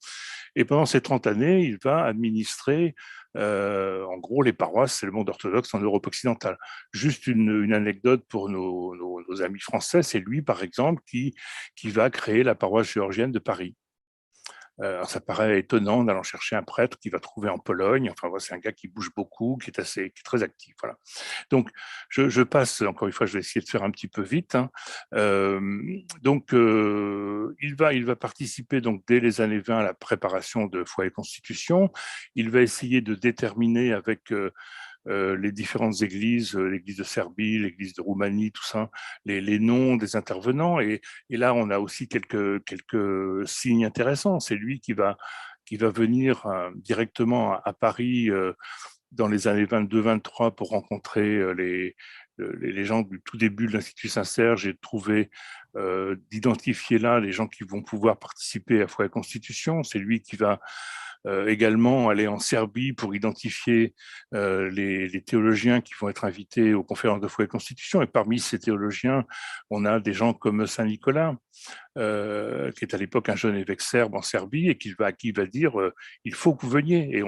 Et pendant ces 30 années, il va administrer en gros les paroisses, c'est le monde orthodoxe en Europe occidentale. Juste une anecdote pour nos amis français, c'est lui par exemple qui va créer la paroisse géorgienne de Paris. Alors ça paraît étonnant d'allant chercher un prêtre qui va trouver en Pologne. Enfin, c'est un gars qui bouge beaucoup, qui est très actif. Voilà. Donc, je passe, encore une fois, je vais essayer de faire un petit peu vite. Il va participer donc, dès les années 20 à la préparation de Foi et Constitution. Il va essayer de déterminer avec les différentes églises, l'église de Serbie, l'église de Roumanie, tout ça, les noms des intervenants. Et là, on a aussi quelques signes intéressants. C'est lui qui va venir directement à Paris dans les années 22-23 pour rencontrer les gens du tout début de l'Institut Saint-Serge et trouver, d'identifier là les gens qui vont pouvoir participer à Foi et Constitution. C'est lui qui va également aller en Serbie pour identifier les théologiens qui vont être invités aux conférences de foi et constitution. Et parmi ces théologiens, on a des gens comme Saint Nicolas, qui est à l'époque un jeune évêque serbe en Serbie, et qui va dire il faut que vous veniez. Et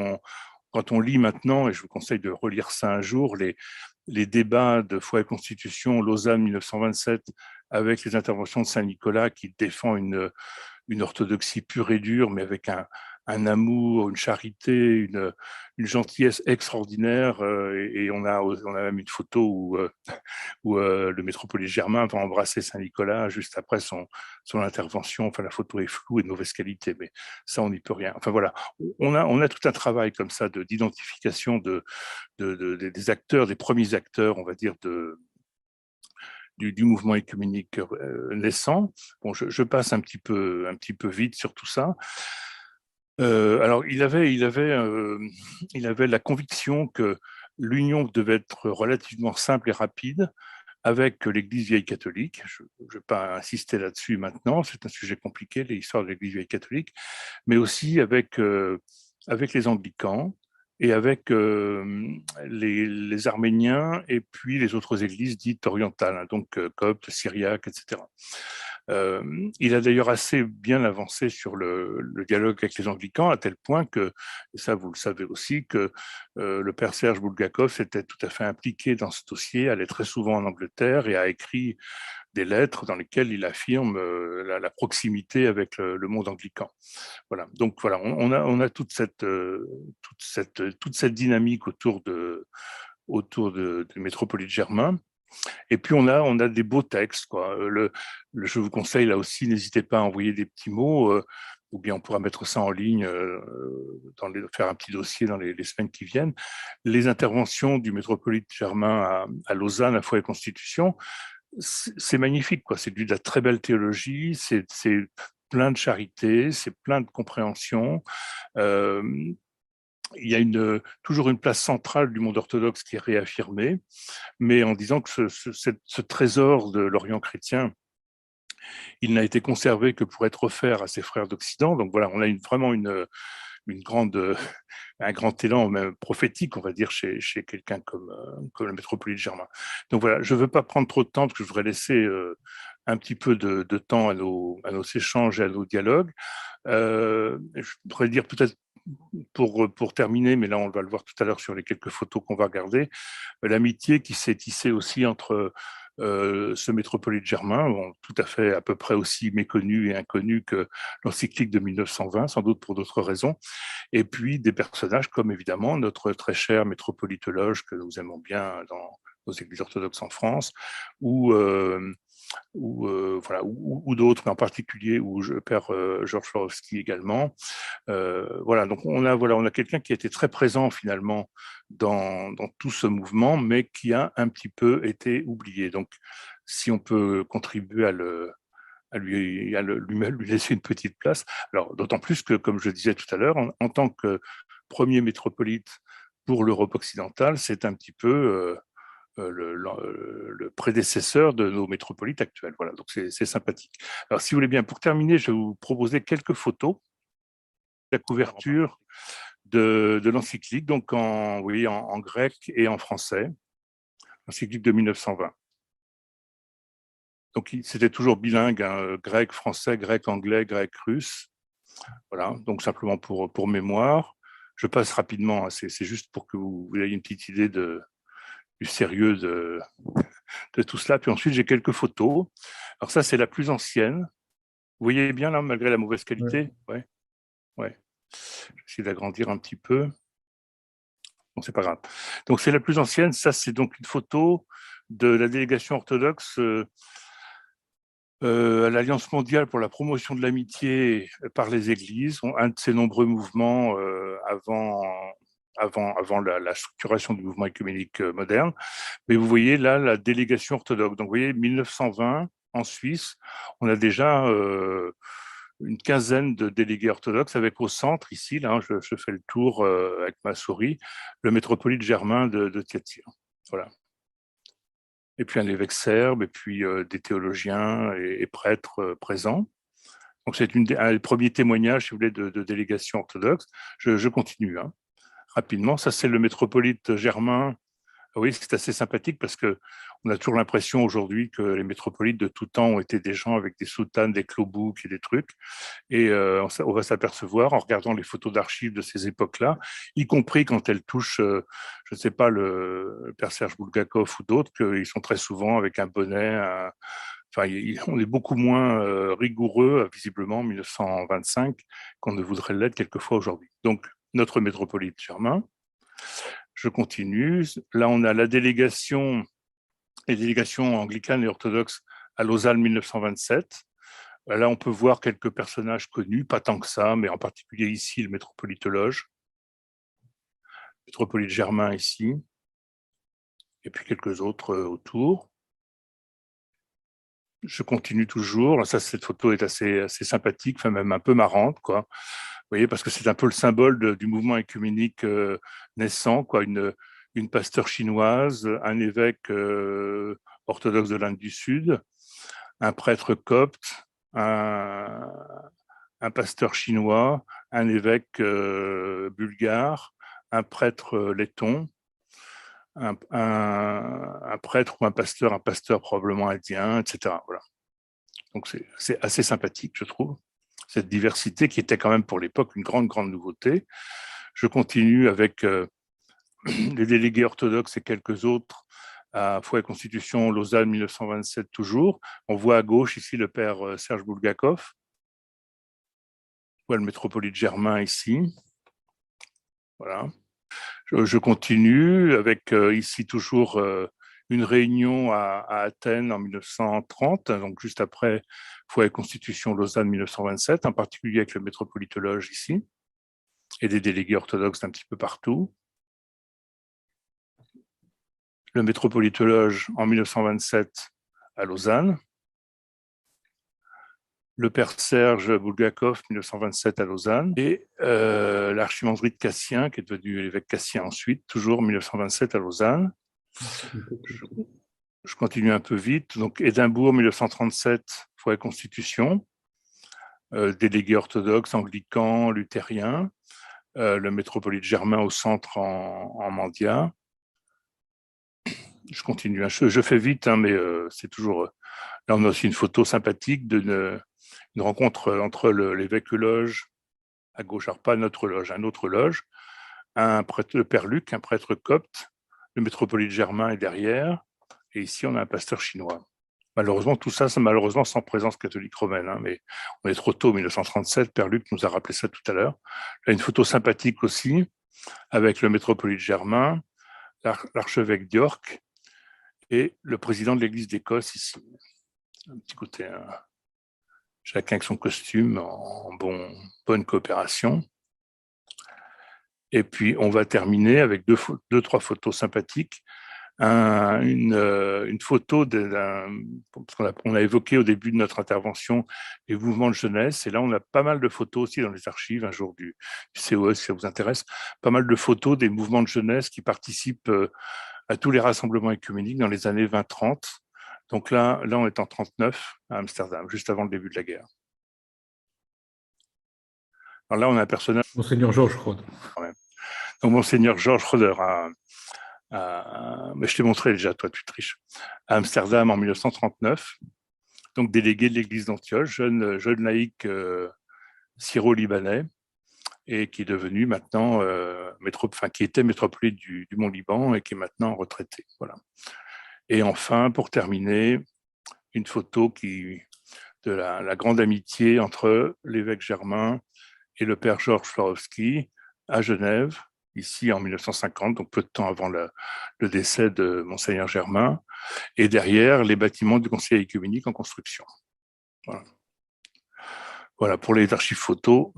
quand on lit maintenant, et je vous conseille de relire ça un jour, les débats de foi et constitution Lausanne 1927, avec les interventions de Saint Nicolas qui défend une orthodoxie pure et dure, mais avec un amour, une charité, une gentillesse extraordinaire. Et on a même une photo où le métropolite Germain va embrasser Saint Nicolas juste après son intervention. Enfin, la photo est floue et de mauvaise qualité, mais ça, on n'y peut rien. Enfin voilà, on a tout un travail comme ça d'identification des acteurs, des premiers acteurs, on va dire, du mouvement œcuménique naissant. Bon, je passe un petit peu vite sur tout ça. Alors, il avait la conviction que l'union devait être relativement simple et rapide avec l'Église vieille catholique. Je ne vais pas insister là-dessus maintenant, c'est un sujet compliqué, l'histoire de l'Église vieille catholique, mais aussi avec les anglicans et avec les arméniens et puis les autres églises dites orientales, hein, donc coptes, syriaques, etc. Il a d'ailleurs assez bien avancé sur le dialogue avec les anglicans, à tel point que, et ça vous le savez aussi, que le père Serge Bulgakov était tout à fait impliqué dans ce dossier, allait très souvent en Angleterre et a écrit des lettres dans lesquelles il affirme la proximité avec le monde anglican. Voilà. Donc voilà, on a toute cette dynamique autour du métropolite Germain. Et puis on a des beaux textes, quoi. Je vous conseille là aussi, n'hésitez pas à envoyer des petits mots, ou bien on pourra mettre ça en ligne, faire un petit dossier dans les semaines qui viennent. Les interventions du métropolite Germain à Lausanne, à Foi et Constitution, c'est magnifique, quoi. C'est de la très belle théologie, c'est plein de charité, c'est plein de compréhension. Il y a toujours une place centrale du monde orthodoxe qui est réaffirmée, mais en disant que ce trésor de l'Orient chrétien, il n'a été conservé que pour être offert à ses frères d'Occident. Donc voilà, on a vraiment un grand élan même prophétique, on va dire, chez quelqu'un comme le métropolite Germain. Donc voilà, je ne veux pas prendre trop de temps parce que je voudrais laisser un petit peu de temps à nos échanges et à nos dialogues. Je pourrais dire peut-être pour terminer, mais là on va le voir tout à l'heure sur les quelques photos qu'on va regarder, l'amitié qui s'est tissée aussi entre ce métropolite Germain, bon, tout à fait à peu près aussi méconnu et inconnu que l'encyclique de 1920, sans doute pour d'autres raisons, et puis des personnages comme évidemment notre très cher métropolitologe que nous aimons bien dans nos églises orthodoxes en France, ou d'autres, mais en particulier Père Georges Swarovski également. Voilà, donc on a quelqu'un qui a été très présent finalement dans tout ce mouvement, mais qui a un petit peu été oublié. Donc, si on peut contribuer à lui laisser une petite place, alors d'autant plus que, comme je disais tout à l'heure, en tant que premier métropolite pour l'Europe occidentale, c'est un petit peu le prédécesseur de nos métropolites actuels. Voilà, donc c'est sympathique. Alors, si vous voulez bien, pour terminer, je vais vous proposer quelques photos de la couverture de l'encyclique, donc en grec et en français, l'encyclique de 1920. Donc, c'était toujours bilingue, hein, grec, français, grec, anglais, grec, russe. Voilà, donc simplement pour mémoire. Je passe rapidement, hein, c'est juste pour que vous ayez une petite idée du sérieux de tout cela. Puis ensuite, j'ai quelques photos. Alors ça, c'est la plus ancienne. Vous voyez bien là, malgré la mauvaise qualité? Ouais. J'essaie d'agrandir un petit peu. Bon, c'est pas grave. Donc c'est la plus ancienne. Ça, c'est donc une photo de la délégation orthodoxe à l'Alliance mondiale pour la promotion de l'amitié par les églises, un de ces nombreux mouvements avant la structuration du mouvement œcuménique moderne. Mais vous voyez là la délégation orthodoxe. Donc vous voyez, 1920, en Suisse, on a déjà une quinzaine de délégués orthodoxes avec au centre, ici, là, je fais le tour avec ma souris, le métropolite Germain de Tiatire. Voilà. Et puis un évêque serbe, et puis des théologiens et prêtres présents. Donc, c'est un des premiers témoignages, si vous voulez, de délégation orthodoxe. Je continue rapidement. Ça, c'est le métropolite Germain. Oui, c'est assez sympathique parce que on a toujours l'impression aujourd'hui que les métropolites de tout temps ont été des gens avec des soutanes, des cloboucs et des trucs. Et on va s'apercevoir en regardant les photos d'archives de ces époques-là, y compris quand elles touchent, je ne sais pas, le père Serge Bulgakov ou d'autres, qu'ils sont très souvent avec un bonnet. Enfin, on est beaucoup moins rigoureux, visiblement, en 1925, qu'on ne voudrait l'être quelquefois aujourd'hui. Donc, notre métropolite Germain. Je continue. Là, on a les délégations anglicanes et orthodoxes à Lausanne 1927. Là, on peut voir quelques personnages connus, pas tant que ça, mais en particulier ici, le métropolitologe, métropolite Germain ici, et puis quelques autres autour. Je continue toujours. Ça, cette photo est assez sympathique, enfin même un peu marrante, quoi. Vous voyez, parce que c'est un peu le symbole du mouvement œcuménique naissant, quoi. Une pasteur chinoise, un évêque orthodoxe de l'Inde du Sud, un prêtre copte, un pasteur chinois, un évêque bulgare, un prêtre letton, un prêtre ou un pasteur probablement indien, etc. Voilà. Donc c'est assez sympathique, je trouve, cette diversité qui était quand même pour l'époque une grande nouveauté. Je continue avec les délégués orthodoxes et quelques autres à Foi et Constitution Lausanne 1927 toujours. On voit à gauche ici le père Serge Bulgakov. On voit le métropolite Germain ici. Voilà. Je continue avec ici toujours une réunion à Athènes en 1930, donc juste après Foi et Constitution Lausanne 1927, en particulier avec le métropolitologe ici, et des délégués orthodoxes d'un petit peu partout. Le métropolitologe en 1927 à Lausanne. Le père Serge Bulgakov, 1927 à Lausanne, et l'archimandrite Cassien, qui est devenu l'évêque Cassien ensuite, toujours 1927 à Lausanne. Je continue un peu vite. Donc, Édimbourg, 1937, Foi et Constitution, délégués orthodoxes, anglicans, luthériens, le métropolite Germain au centre en Mandia. Je continue, je fais vite, mais c'est toujours... Là, on a aussi une photo sympathique d'une rencontre entre l'évêque loge, à gauche, alors pas notre loge, un autre loge, un prêtre, le père Luc, un prêtre copte, le métropolite Germain est derrière, et ici, on a un pasteur chinois. Malheureusement, tout ça, c'est malheureusement sans présence catholique romaine, mais on est trop tôt, 1937, père Luc nous a rappelé ça tout à l'heure. Là, une photo sympathique aussi, avec le métropolite Germain, l'archevêque d'York, et le président de l'Église d'Écosse ici. Un petit côté, chacun avec son costume, en bonne coopération. Et puis, on va terminer avec deux, trois photos sympathiques. Une photo on a évoqué au début de notre intervention les mouvements de jeunesse, et là on a pas mal de photos aussi dans les archives, un jour du COE si ça vous intéresse, pas mal de photos des mouvements de jeunesse qui participent à tous les rassemblements œcuméniques dans les années 20-30. Donc là on est en 39 à Amsterdam, juste avant le début de la guerre. Alors là on a un personnage... Monseigneur Georges Roder. Donc Monseigneur Georges Roder mais je t'ai montré déjà, toi tu triches, à Amsterdam en 1939, donc délégué de l'église d'Antioche, jeune laïc syro-libanais, et qui est devenu maintenant, qui était métropolite du Mont-Liban et qui est maintenant retraité. Voilà. Et enfin, pour terminer, une photo de la grande amitié entre l'évêque Germain et le père Georges Florovski à Genève, ici en 1950, donc peu de temps avant le décès de Monseigneur Germain, et derrière les bâtiments du Conseil œcuménique en construction. Voilà pour les archives photos.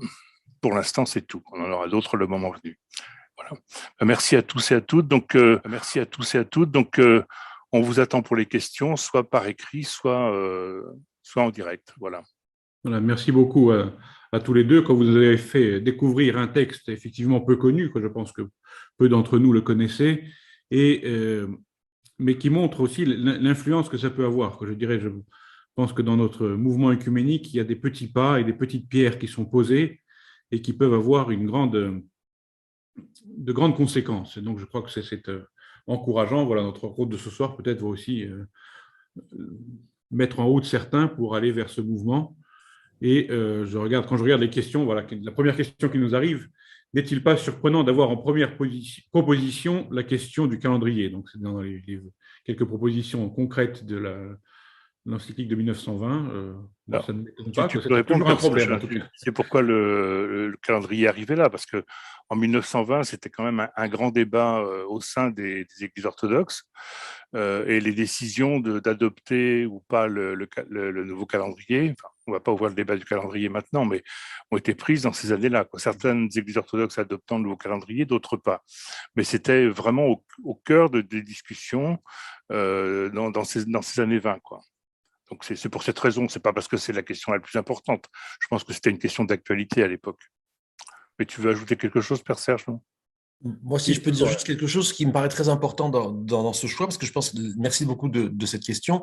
Pour l'instant, c'est tout. On en aura d'autres le moment venu. Voilà. Merci à tous et à toutes. Donc, on vous attend pour les questions, soit par écrit, soit en direct. Voilà. Voilà, merci beaucoup à tous les deux. Quand vous avez fait découvrir un texte effectivement peu connu, que je pense que peu d'entre nous le connaissaient, mais qui montre aussi l'influence que ça peut avoir. Que je dirais, pense que dans notre mouvement œcuménique, il y a des petits pas et des petites pierres qui sont posées et qui peuvent avoir de grandes conséquences. Et donc, je crois que c'est encourageant. Voilà, notre rôle de ce soir peut-être va aussi mettre en route certains pour aller vers ce mouvement. Et quand je regarde les questions, voilà, la première question qui nous arrive, n'est-il pas surprenant d'avoir en première proposition la question du calendrier? Donc, c'est dans quelques propositions concrètes de l'encyclique de 1920. Moi, Alors, ça ne m'étonne pas, tu c'est peux répondre toujours un comme ça. problème, en tout cas. C'est pourquoi le calendrier est arrivé là, parce que en 1920, c'était quand même un grand débat au sein des églises orthodoxes, et les décisions d'adopter ou pas le nouveau calendrier. Enfin, on ne va pas ouvrir le débat du calendrier maintenant, mais ont été prises dans ces années-là. Certaines églises orthodoxes adoptant le nouveau calendrier, d'autres pas. Mais c'était vraiment au cœur des discussions dans ces années 20, quoi. Donc c'est pour cette raison, c'est pas parce que c'est la question la plus importante. Je pense que c'était une question d'actualité à l'époque. Mais tu veux ajouter quelque chose, Père Serge, non? Moi, si je peux dire juste quelque chose qui me paraît très important dans ce choix, parce que je pense, merci beaucoup de cette question,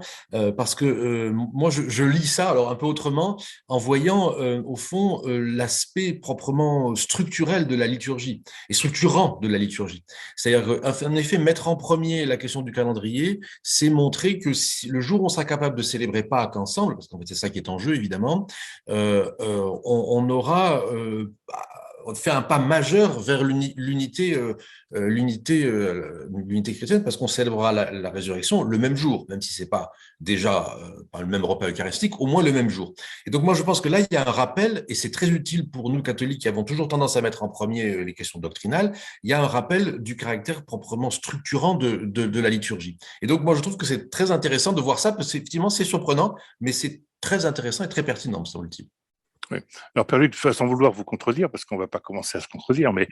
parce que moi, je lis ça, alors un peu autrement, en voyant au fond l'aspect proprement structurel de la liturgie et structurant de la liturgie. C'est-à-dire, en effet, mettre en premier la question du calendrier, c'est montrer que si, le jour où on sera capable de célébrer Pâques ensemble, parce qu'en fait, c'est ça qui est en jeu, évidemment, on aura fait un pas majeur vers l'unité chrétienne, parce qu'on célébrera la résurrection le même jour, même si c'est pas déjà par le même repas eucharistique, au moins le même jour. Et donc moi je pense que là il y a un rappel, et c'est très utile pour nous catholiques qui avons toujours tendance à mettre en premier les questions doctrinales, il y a un rappel du caractère proprement structurant de la liturgie. Et donc moi je trouve que c'est très intéressant de voir ça, parce que effectivement c'est surprenant, mais c'est très intéressant et très pertinent, me semble-t-il. Oui. Alors, Père-Luc, sans vouloir vous contredire, parce qu'on ne va pas commencer à se contredire, mais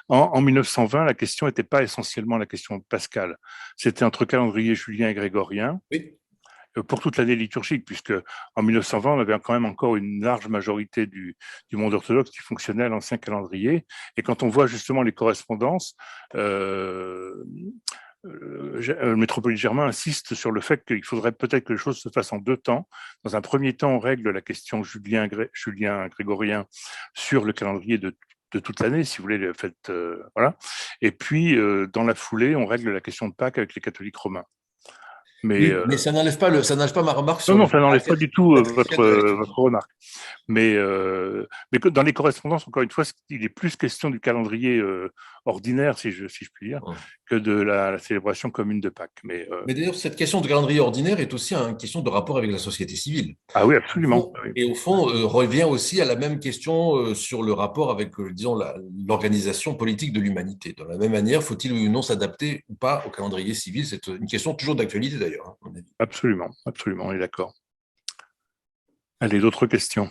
en 1920, la question n'était pas essentiellement la question pascale. C'était entre calendrier julien et grégorien, Oui. Pour toute l'année liturgique, puisque en 1920, on avait quand même encore une large majorité du monde orthodoxe qui fonctionnait à l'ancien calendrier. Et quand on voit justement les correspondances, le métropolite Germain insiste sur le fait qu'il faudrait peut-être que les choses se fassent en deux temps. Dans un premier temps, on règle la question julien-grégorien sur le calendrier de toute l'année, si vous voulez, le fait, voilà. Et puis, dans la foulée, on règle la question de Pâques avec les catholiques romains. Oui, mais ça n'enlève pas ma remarque non, sur non, le ça n'enlève pas caractère du tout patriciel de la liturgie. votre remarque. Mais dans les correspondances, encore une fois, il est plus question du calendrier ordinaire, si je puis dire, que de la célébration commune de Pâques. Mais d'ailleurs, cette question de calendrier ordinaire est aussi une question de rapport avec la société civile. Ah oui, absolument. Et au fond, revient aussi à la même question sur le rapport avec, disons, l'organisation politique de l'humanité. De la même manière, faut-il ou non s'adapter ou pas au calendrier civil? C'est une question toujours d'actualité d'ailleurs, à mon avis. Absolument, absolument, on est d'accord. Allez, d'autres questions?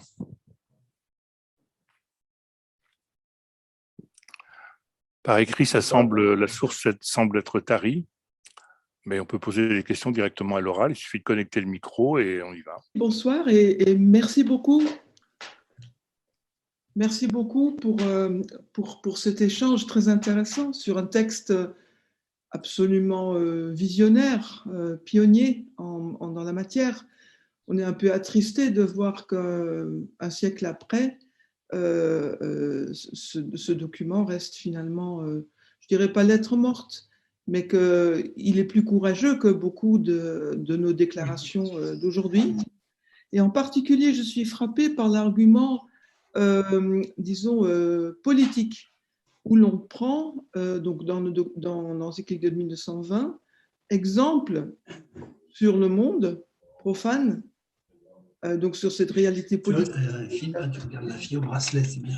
Par écrit, la source semble être tarie, mais on peut poser des questions directement à l'oral. Il suffit de connecter le micro et on y va. Bonsoir et merci beaucoup. Merci beaucoup pour cet échange très intéressant sur un texte absolument visionnaire, pionnier dans la matière. On est un peu attristé de voir qu'un siècle après, ce document reste finalement, je dirais pas lettre morte, mais qu'il est plus courageux que beaucoup de nos déclarations d'aujourd'hui. Et en particulier, je suis frappée par l'argument, disons, politique, où l'on prend, donc dans l'encyclique de 1920, exemple sur le monde profane, donc sur cette réalité politique. Tu regardes la fille au bracelet, c'est bien.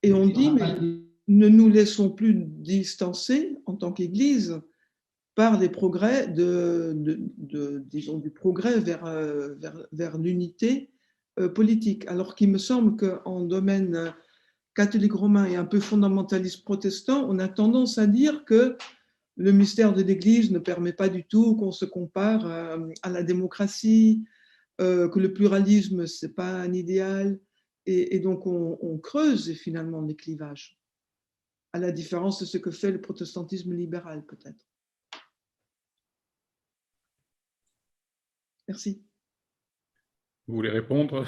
Et on dit, mais ne nous laissons plus distancer en tant qu'Église par les progrès disons, du progrès vers l'unité politique. Alors qu'il me semble qu'en domaine catholique romain et un peu fondamentaliste protestant, on a tendance à dire que le mystère de l'Église ne permet pas du tout qu'on se compare à la démocratie, que le pluralisme, ce n'est pas un idéal. Et donc, on creuse finalement les clivages, à la différence de ce que fait le protestantisme libéral, peut-être. Merci. Vous voulez répondre?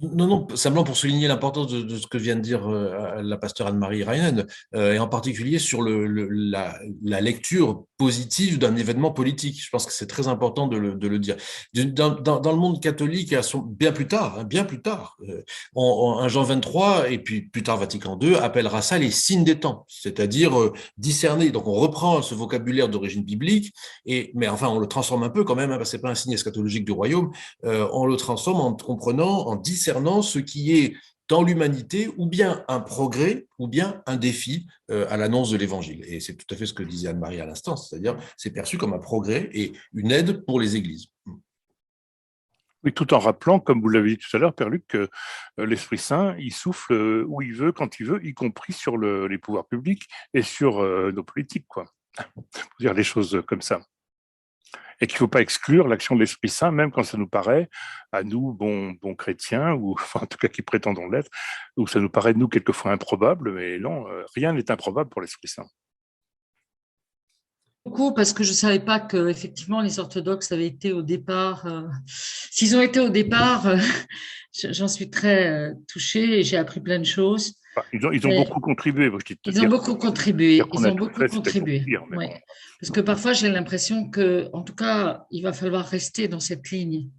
Non, non, simplement pour souligner l'importance de ce que vient de dire la pasteure Anne-Marie Reinen, et en particulier sur la lecture positive d'un événement politique. Je pense que c'est très important de le dire. Dans le monde catholique, bien plus tard, un Jean 23 et puis plus tard Vatican II appellera ça les signes des temps, c'est-à-dire discerner. Donc on reprend ce vocabulaire d'origine biblique, mais enfin on le transforme un peu quand même, hein, parce que c'est pas un signe eschatologique du royaume. On le transforme en comprenant, en discernant ce qui est dans l'humanité ou bien un progrès ou bien un défi à l'annonce de l'évangile. Et c'est tout à fait ce que disait Anne-Marie à l'instant, c'est-à-dire c'est perçu comme un progrès et une aide pour les églises. Oui, tout en rappelant, comme vous l'avez dit tout à l'heure, Père Luc, que l'Esprit Saint, il souffle où il veut, quand il veut, y compris sur les pouvoirs publics et sur nos politiques, quoi. Pour dire les choses comme ça. Et qu'il ne faut pas exclure l'action de l'Esprit Saint, même quand ça nous paraît, à nous, bons chrétiens, ou enfin, en tout cas qui prétendons l'être, ou ça nous paraît, nous, quelquefois improbable, mais non, rien n'est improbable pour l'Esprit Saint. Beaucoup parce que je ne savais pas que effectivement les orthodoxes avaient été au départ. S'ils ont été au départ, j'en suis très touchée et j'ai appris plein de choses. Enfin, ils ont beaucoup contribué. Ils ont beaucoup contribué. Ils ont beaucoup contribué. Oui. Parce que parfois j'ai l'impression que, en tout cas, il va falloir rester dans cette ligne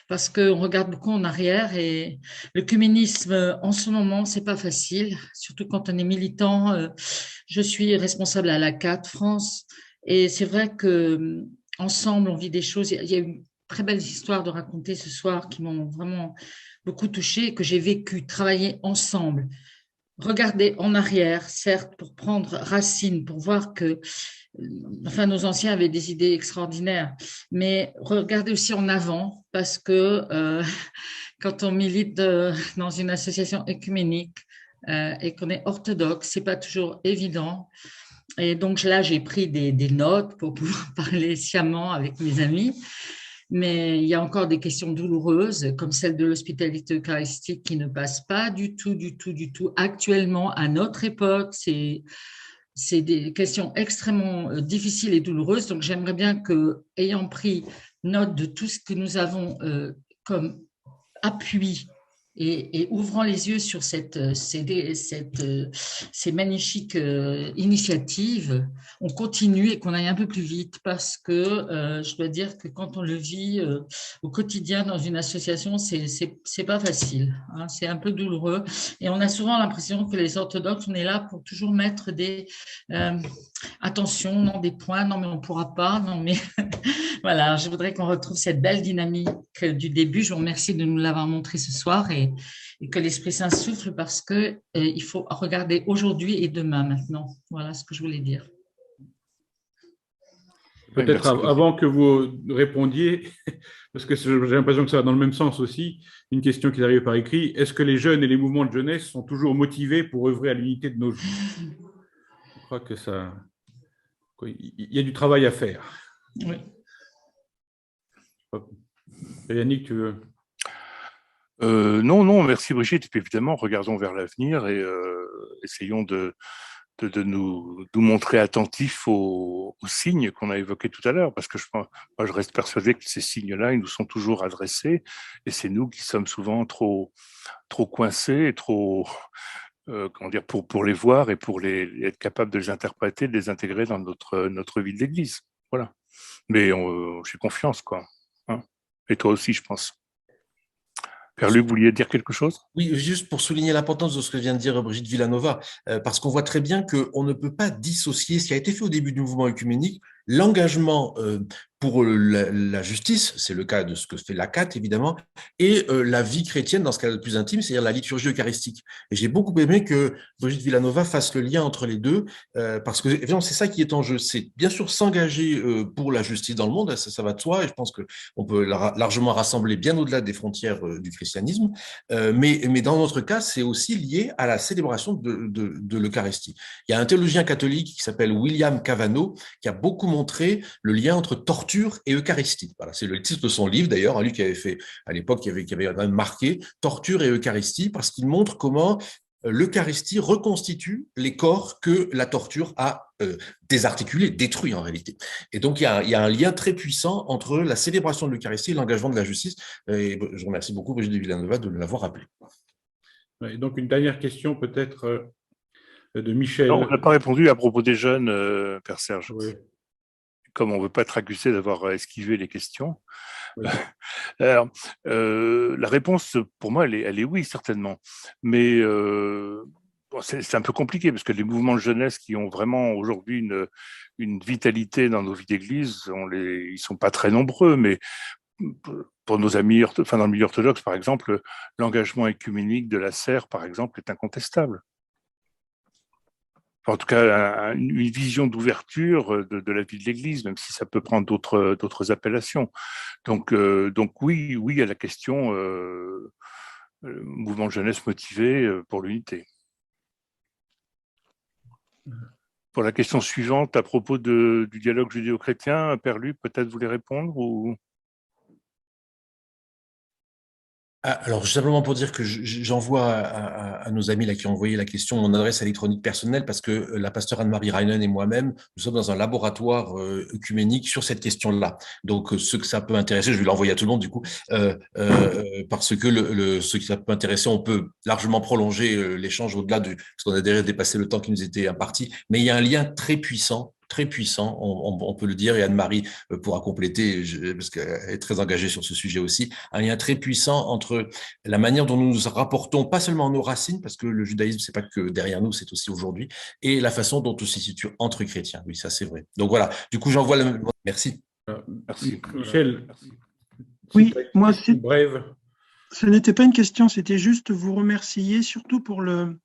parce qu'on regarde beaucoup en arrière et l'œcuménisme en ce moment c'est pas facile, surtout quand on est militant. Je suis responsable à l'ACAT France. Et c'est vrai que ensemble, on vit des choses. Il y a une très belle histoire de raconter ce soir qui m'ont vraiment beaucoup touchée, que j'ai vécu, travailler ensemble, regarder en arrière, certes, pour prendre racine, pour voir que, enfin, nos anciens avaient des idées extraordinaires, mais regarder aussi en avant, parce que quand on milite dans une association œcuménique et qu'on est orthodoxe, c'est pas toujours évident. Et donc là, j'ai pris des notes pour pouvoir parler sciemment avec mes amis. Mais il y a encore des questions douloureuses, comme celle de l'hospitalité eucharistique qui ne passe pas du tout actuellement à notre époque. C'est des questions extrêmement difficiles et douloureuses. Donc j'aimerais bien que, ayant pris note de tout ce que nous avons comme appui et ouvrant les yeux sur ces magnifiques initiatives, on continue et qu'on aille un peu plus vite parce que je dois dire que quand on le vit au quotidien dans une association, c'est pas facile, hein, c'est un peu douloureux et on a souvent l'impression que les orthodoxes, on est là pour toujours mettre des attention, non, des points, non mais on pourra pas, non mais voilà, je voudrais qu'on retrouve cette belle dynamique du début. Je vous remercie de nous l'avoir montré ce soir et que l'Esprit Saint souffle parce que il faut regarder aujourd'hui et demain maintenant. Voilà ce que je voulais dire. Peut-être avant que vous répondiez, parce que j'ai l'impression que ça va dans le même sens aussi, une question qui est arrivée par écrit. Est-ce que les jeunes et les mouvements de jeunesse sont toujours motivés pour œuvrer à l'unité de nos jours? Je crois que ça... Il y a du travail à faire. Oui. Yannick, tu veux? Non, merci Brigitte. Et puis évidemment, regardons vers l'avenir et essayons de nous montrer attentifs aux signes qu'on a évoqués tout à l'heure, parce que moi, je reste persuadé que ces signes-là, ils nous sont toujours adressés, et c'est nous qui sommes souvent trop coincés, et trop, comment dire, pour les voir et pour être capables de les interpréter, de les intégrer dans notre vie de l'Église. Voilà. Mais j'ai confiance, quoi. Hein. Et toi aussi, je pense. Père Luc, vous vouliez dire quelque chose? Oui, juste pour souligner l'importance de ce que vient de dire Brigitte Villanova, parce qu'on voit très bien qu'on ne peut pas dissocier ce qui a été fait au début du mouvement œcuménique, l'engagement pour la justice, c'est le cas de ce que fait l'ACAT évidemment, et la vie chrétienne dans ce cas le plus intime, c'est-à-dire la liturgie eucharistique. Et j'ai beaucoup aimé que Brigitte Villanova fasse le lien entre les deux, parce que évidemment c'est ça qui est en jeu, c'est bien sûr s'engager pour la justice dans le monde, ça va de soi, et je pense qu'on peut largement rassembler bien au-delà des frontières du christianisme, mais dans notre cas, c'est aussi lié à la célébration de l'Eucharistie. Il y a un théologien catholique qui s'appelle William Cavanaugh qui a beaucoup montré le lien entre torture et Eucharistie. Voilà, c'est le titre de son livre d'ailleurs, lui qui avait fait à l'époque, qui avait quand même marqué Torture et Eucharistie, parce qu'il montre comment l'Eucharistie reconstitue les corps que la torture a désarticulés, détruits en réalité. Et donc, il y a un lien très puissant entre la célébration de l'Eucharistie et l'engagement de la justice. Et je remercie beaucoup Brigitte de Villanova de l'avoir rappelé. Et donc, une dernière question peut-être de Michel. Non, on n'a pas répondu à propos des jeunes, Père Serge. Oui. Comme on ne veut pas être accusé d'avoir esquivé les questions. Oui. Alors, la réponse, pour moi, elle est oui, certainement. Mais bon, c'est un peu compliqué parce que les mouvements de jeunesse qui ont vraiment aujourd'hui une vitalité dans nos vies d'église, ils ne sont pas très nombreux, mais pour nos amis, dans le milieu orthodoxe, par exemple, l'engagement écuménique de la serre, par exemple, est incontestable. En tout cas, une vision d'ouverture de la vie de l'Église, même si ça peut prendre d'autres appellations. Donc oui à la question mouvement de jeunesse motivé pour l'unité. Pour la question suivante, à propos du dialogue judéo-chrétien, Père Luc, peut-être vous voulez répondre ou... Alors, simplement pour dire que j'envoie à nos amis là qui ont envoyé la question mon adresse électronique personnelle parce que la pasteure Anne-Marie Reinen et moi-même, nous sommes dans un laboratoire œcuménique sur cette question-là. Donc, ceux que ça peut intéresser, je vais l'envoyer à tout le monde du coup, parce que ceux qui ça peut intéresser, on peut largement prolonger l'échange au-delà parce qu'on a déjà dépassé le temps qui nous était imparti. Mais il y a un lien très puissant, on peut le dire, et Anne-Marie pourra compléter, parce qu'elle est très engagée sur ce sujet aussi, un lien très puissant entre la manière dont nous nous rapportons, pas seulement à nos racines, parce que le judaïsme, c'est pas que derrière nous, c'est aussi aujourd'hui, et la façon dont on se situe entre chrétiens. Oui, ça c'est vrai. Donc voilà, du coup j'envoie le... Merci. Merci. Michel. Oui, moi, brève. Ce n'était pas une question, c'était juste vous remercier, surtout pour le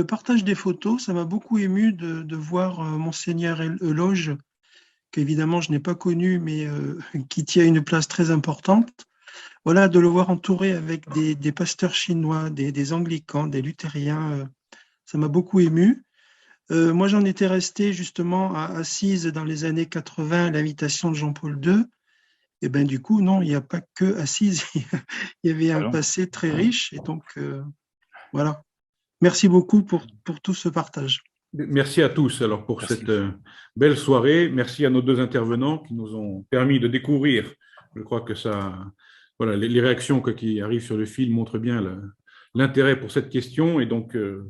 partage des photos. Ça m'a beaucoup ému de voir Monseigneur Eloge, qu'évidemment je n'ai pas connu, mais qui tient une place très importante. Voilà, de le voir entouré avec des pasteurs chinois, des anglicans, des luthériens, ça m'a beaucoup ému. Moi, j'en étais resté justement à Assise dans les années 80, à l'invitation de Jean-Paul II. Et bien du coup, non, il n'y a pas que Assise, il y avait un passé très riche. Et donc, voilà. Merci beaucoup pour tout ce partage. Merci à tous alors pour cette belle soirée. Merci à nos deux intervenants qui nous ont permis de découvrir. Je crois que ça, voilà, les réactions qui arrivent sur le fil montrent bien l'intérêt pour cette question et donc, je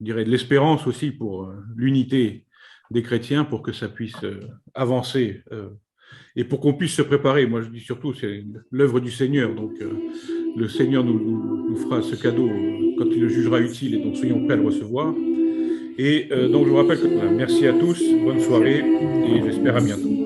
dirais, de l'espérance aussi pour l'unité des chrétiens pour que ça puisse avancer et pour qu'on puisse se préparer. Moi, je dis surtout, c'est l'œuvre du Seigneur. Donc, le Seigneur nous fera ce cadeau quand il le jugera utile et donc soyons prêts à le recevoir. Et donc, je vous rappelle que merci à tous, bonne soirée et j'espère à bientôt.